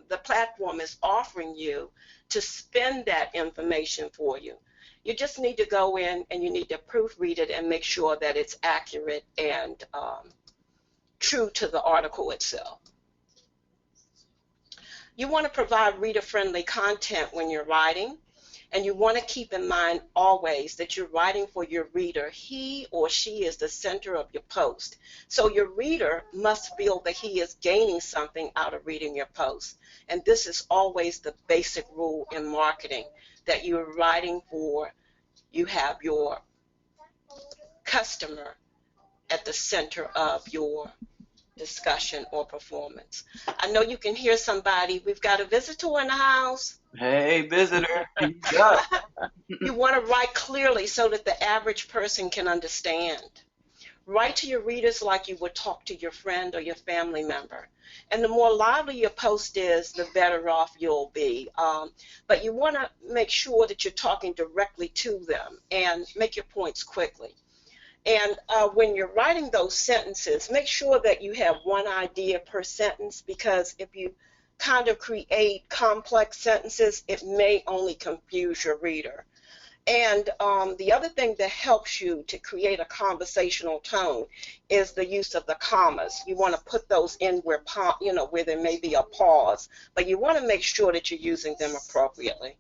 the platform is offering you to spin that information for you. You just need to go in and you need to proofread it and make sure that it's accurate and true to the article itself. You want to provide reader-friendly content when you're writing, and you want to keep in mind always that you're writing for your reader. He or she is the center of your post. So your reader must feel that he is gaining something out of reading your post. And this is always the basic rule in marketing, that you're writing for, you have your customer at the center of your discussion or performance. I know you can hear somebody. We've got a visitor in the house. Hey, visitor. He's up. You want to write clearly so that the average person can understand. Write to your readers like you would talk to your friend or your family member. And the more lively your post is, the better off you'll be. But you want to make sure that you're talking directly to them and make your points quickly. And when you're writing those sentences, make sure that you have one idea per sentence, because if you kind of create complex sentences, it may only confuse your reader. And the other thing that helps you to create a conversational tone is the use of the commas. You want to put those in where there may be a pause, but you want to make sure that you're using them appropriately.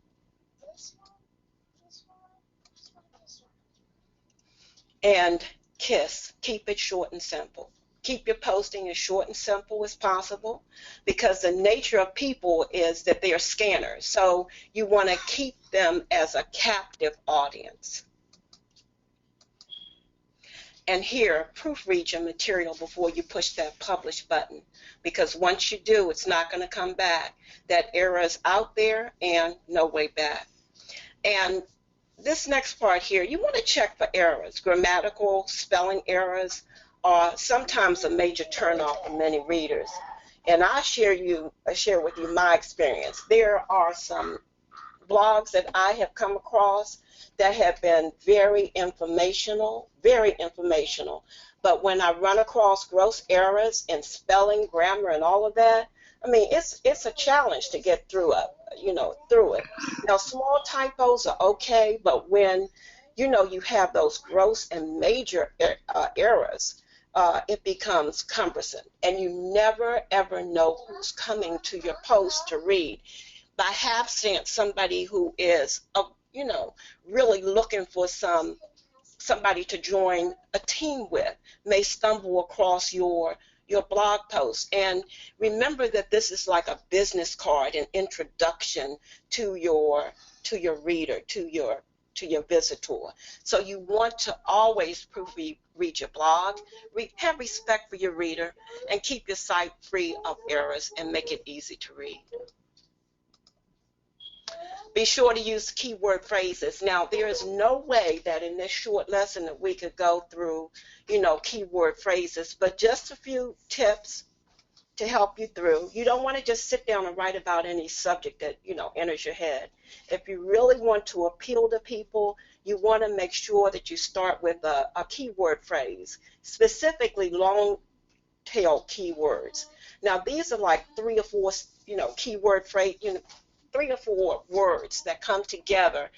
And KISS, keep it short and simple. Keep your posting as short and simple as possible, because the nature of people is that they are scanners. So you want to keep them as a captive audience. And here, proofread your material before you push that publish button, because once you do, it's not going to come back. That error is out there and no way back. And this next part here, you want to check for errors. Grammatical, spelling errors are sometimes a major turnoff for many readers. And I share with you my experience. There are some blogs that I have come across that have been very informational, but when I run across gross errors in spelling, grammar, and all of that, I mean, it's a challenge to get through it. Now, small typos are okay, but when you have those gross and major errors, it becomes cumbersome, and you never ever know who's coming to your post to read. By hapstance, somebody who is, really looking for somebody to join a team with may stumble across your blog post. And remember that this is like a business card, an introduction to your reader, to your visitor. So you want to always proofread your blog, have respect for your reader, and keep your site free of errors and make it easy to read. Be sure to use keyword phrases. Now, there is no way that in this short lesson that we could go through, keyword phrases, but just a few tips to help you through. You don't want to just sit down and write about any subject that, enters your head. If you really want to appeal to people, you want to make sure that you start with a keyword phrase, specifically long tail keywords. Now, these are like 3 or 4, keyword phrase, 3 or 4 words that come together.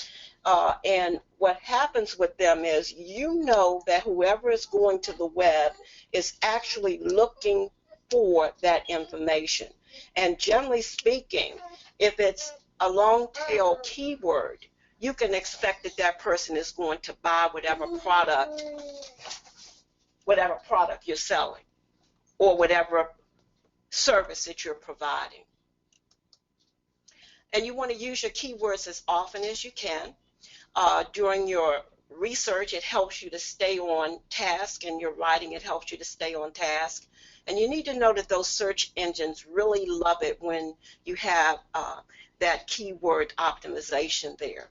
And what happens with them is that whoever is going to the web is actually looking for that information. And generally speaking, if it's a long tail keyword, you can expect that person is going to buy whatever product you're selling or whatever service that you're providing. And you want to use your keywords as often as you can. During your research, it helps you to stay on task, and your writing, it helps you to stay on task. And you need to know that those search engines really love it when you have that keyword optimization there.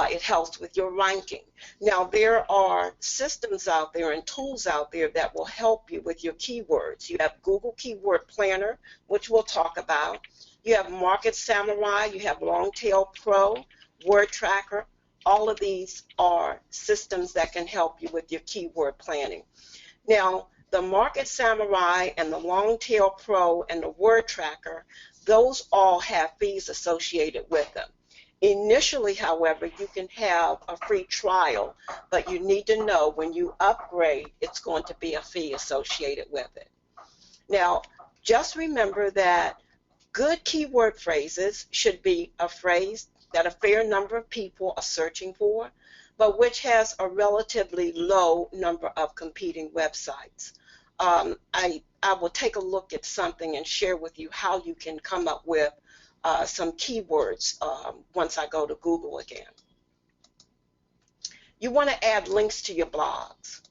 It helps with your ranking. Now, there are systems out there and tools out there that will help you with your keywords. You have Google Keyword Planner, which we'll talk about. You have Market Samurai, you have Longtail Pro, Word Tracker. All of these are systems that can help you with your keyword planning. Now, the Market Samurai and the Longtail Pro and the Word Tracker, those all have fees associated with them. Initially, however, you can have a free trial, but you need to know when you upgrade, it's going to be a fee associated with it. Now, just remember that good keyword phrases should be a phrase that a fair number of people are searching for, but which has a relatively low number of competing websites. I will take a look at something and share with you how you can come up with some keywords once I go to Google again. You want to add links to your blogs.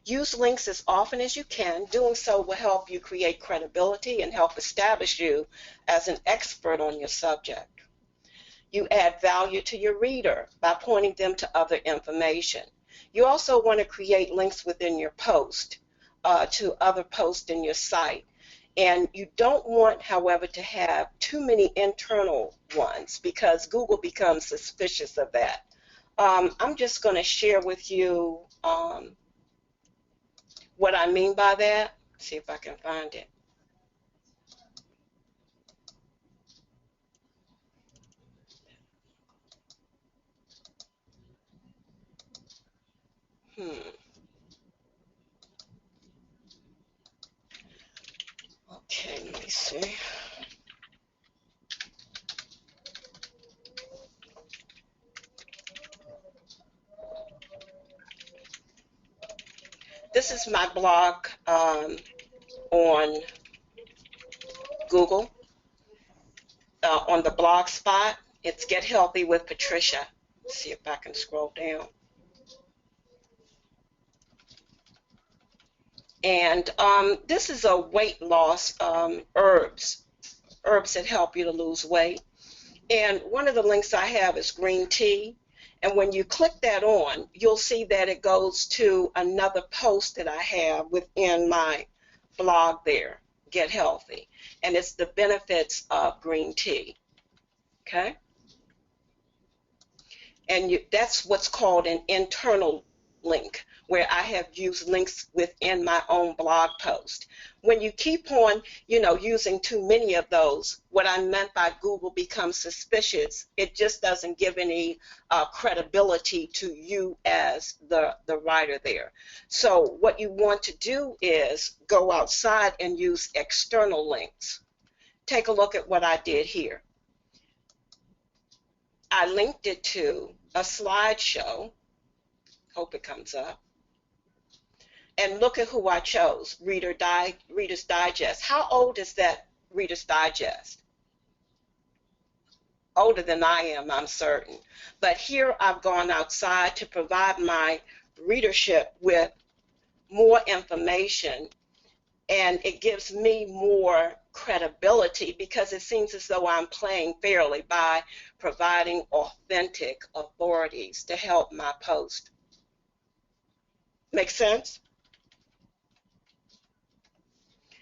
Use links as often as you can. Doing so will help you create credibility and help establish you as an expert on your subject. You add value to your reader by pointing them to other information. You also want to create links within your post to other posts in your site. And you don't want, however, to have too many internal ones because Google becomes suspicious of that. I'm just going to share with you what I mean by that. See if I can find it. Okay, let me see. This is my blog on Google, on the blog spot. It's Get Healthy with Patricia. Let's see if I can scroll down. And this is a weight loss herbs that help you to lose weight. And one of the links I have is green tea. And when you click that on, you'll see that it goes to another post that I have within my blog there, Get Healthy. And it's the benefits of green tea. Okay? And that's what's called an internal link, where I have used links within my own blog post. When you keep on, using too many of those, what I meant by Google becomes suspicious. It just doesn't give any credibility to you as the writer there. So what you want to do is go outside and use external links. Take a look at what I did here. I linked it to a slideshow. Hope it comes up. And look at who I chose, Reader's Digest. How old is that Reader's Digest? Older than I am, I'm certain. But here I've gone outside to provide my readership with more information, and it gives me more credibility because it seems as though I'm playing fairly by providing authentic authorities to help my post. Make sense?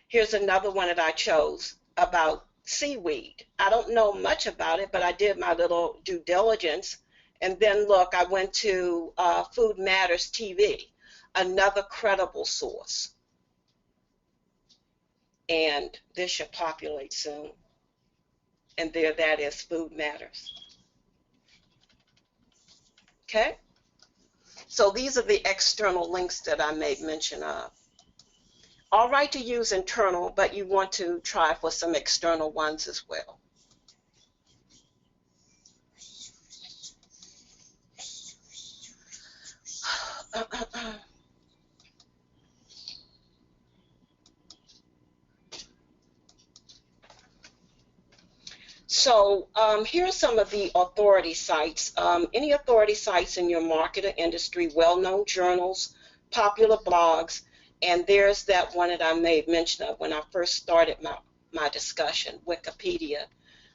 Here's another one that I chose about seaweed. I don't know much about it, but I did my little due diligence. And then look, I went to Food Matters TV, another credible source. And this should populate soon. And there that is, Food Matters. Okay? So these are the external links that I made mention of. All right to use internal, but you want to try for some external ones as well. So here are some of the authority sites. Any authority sites in your market or industry, well-known journals, popular blogs, and there's that one that I made mention of when I first started my discussion, Wikipedia.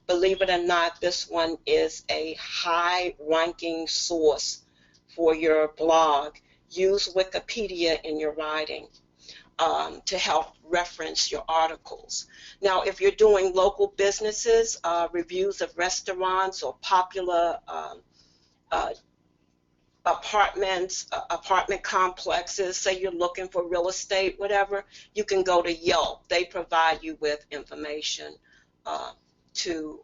Believe it or not, this one is a high-ranking source for your blog. Use Wikipedia in your writing to help reference your articles. Now, if you're doing local businesses, reviews of restaurants or popular apartment complexes, say you're looking for real estate, whatever, you can go to Yelp. They provide you with information to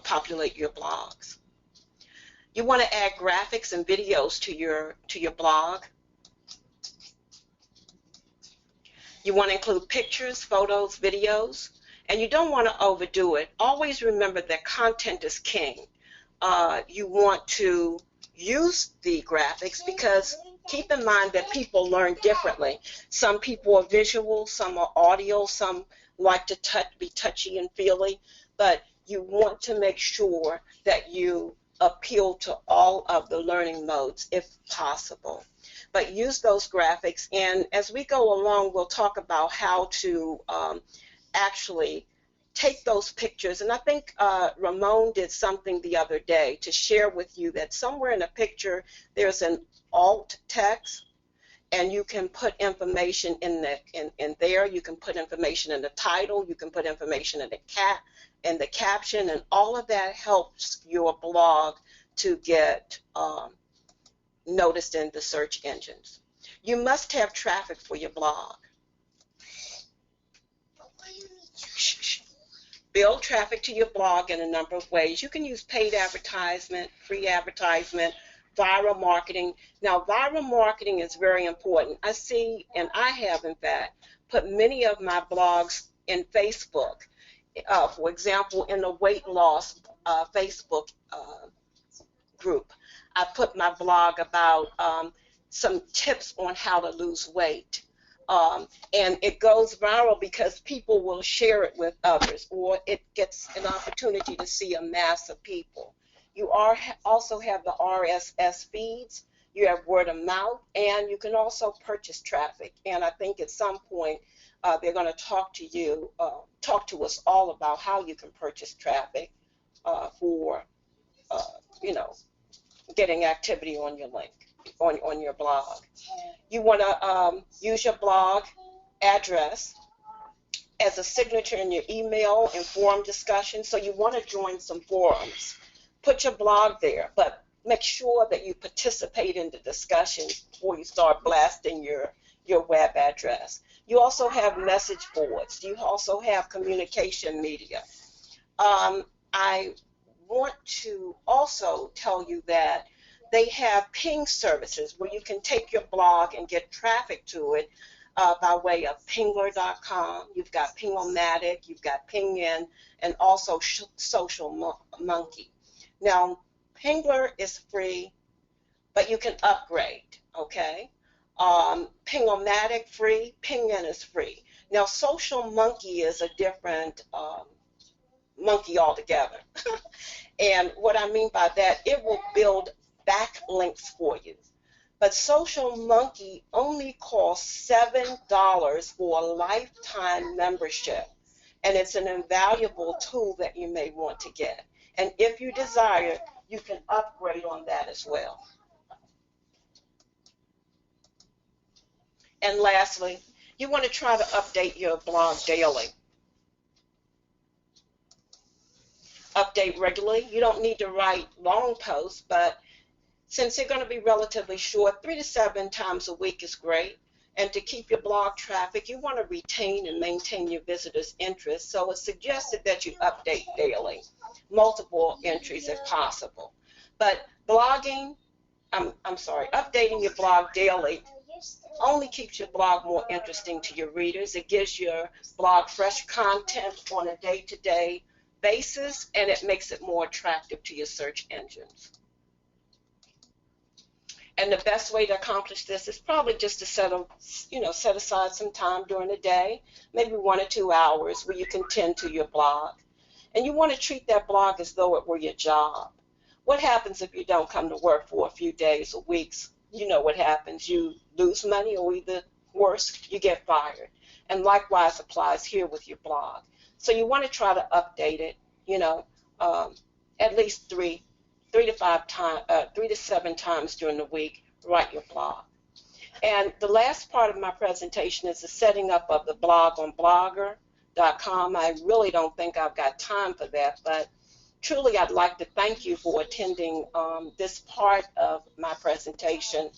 populate your blogs. You want to add graphics and videos to your blog. You want to include pictures, photos, videos, and you don't want to overdo it. Always remember that content is king. You want to use the graphics because keep in mind that people learn differently. Some people are visual, some are audio, some like to be touchy and feely, but you want to make sure that you appeal to all of the learning modes if possible. But use those graphics, and as we go along, we'll talk about how to actually take those pictures. And I think Ramon did something the other day to share with you that somewhere in a picture there's an alt text, and you can put information in there. You can put information in the title. You can put information in the caption, and all of that helps your blog to get noticed in the search engines. You must have traffic for your blog. Build traffic to your blog in a number of ways. You can use paid advertisement, free advertisement, viral marketing. Now, viral marketing is very important. I see, and I have, in fact, put many of my blogs in Facebook. For example, in the weight loss Facebook group, I put my blog about some tips on how to lose weight. And it goes viral because people will share it with others, or it gets an opportunity to see a mass of people. You also have the RSS feeds, you have word of mouth, and you can also purchase traffic. And I think at some point they're going to talk to us all about how you can purchase traffic for, uh, you know, getting activity on your link, on your blog. You want to use your blog address as a signature in your email and forum discussion. So you want to join some forums. Put your blog there, but make sure that you participate in the discussions before you start blasting your web address. You also have message boards. You also have communication media. I want to also tell you that they have ping services where you can take your blog and get traffic to it by way of pingler.com. You've got Pingomatic, you've got Pingin, and also Social Monkey. Now, Pingler is free, but you can upgrade, okay? Pingomatic free, Pingin is free. Now, Social Monkey is a different monkey altogether. And what I mean by that, it will build backlinks for you. But Social Monkey only costs $7 for a lifetime membership. And it's an invaluable tool that you may want to get. And if you desire, you can upgrade on that as well. And lastly, you want to try to update your blog daily. Update regularly. You don't need to write long posts, but since they're going to be relatively short, 3 to 7 times a week is great. And to keep your blog traffic, you want to retain and maintain your visitors' interest. So it's suggested that you update daily, multiple entries if possible. But updating your blog daily only keeps your blog more interesting to your readers. It gives your blog fresh content on a day-to-day basis, and it makes it more attractive to your search engines. And the best way to accomplish this is probably just to set aside some time during the day, maybe 1 or 2 hours, where you can tend to your blog. And you want to treat that blog as though it were your job. What happens if you don't come to work for a few days or weeks? You know what happens. You lose money, or either worse, you get fired. And likewise applies here with your blog. So you want to try to update it, at least 3 to 7 times during the week. Write your blog. And the last part of my presentation is the setting up of the blog on blogger.com. I really don't think I've got time for that, but truly I'd like to thank you for attending this part of my presentation,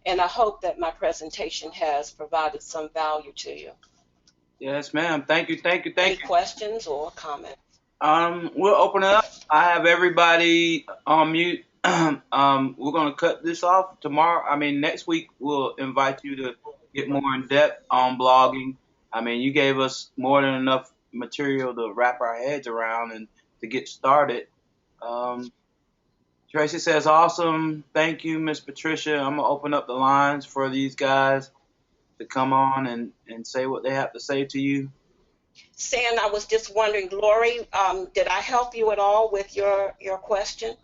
and I hope that my presentation has provided some value to you. Yes, ma'am. Thank you. Any questions or comments? We'll open it up. I have everybody on mute. We're gonna cut this off tomorrow. Next week we'll invite you to get more in depth on blogging. You gave us more than enough material to wrap our heads around and to get started. Tracy says, awesome. Thank you, Miss Patricia. I'm gonna open up the lines for these guys to come on and say what they have to say to you. San, I was just wondering, Lori, did I help you at all with your question?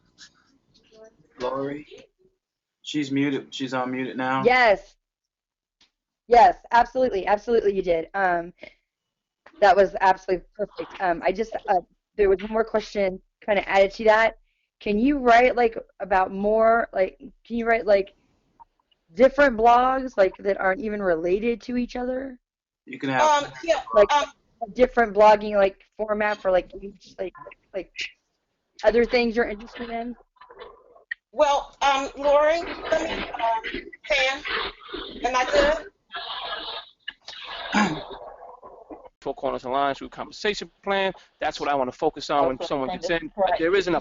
Lori? She's muted. She's unmuted now. Yes, absolutely you did. That was absolutely perfect. I just there was one more question kind of added to that. Can you write different blogs that aren't even related to each other? You can have a different blogging format for each other things you're interested in. Well, Lori, Pam, am I good? 4 Corners Alliance Root Compensation Plan. That's what I want to focus on when someone gets in. But there isn't a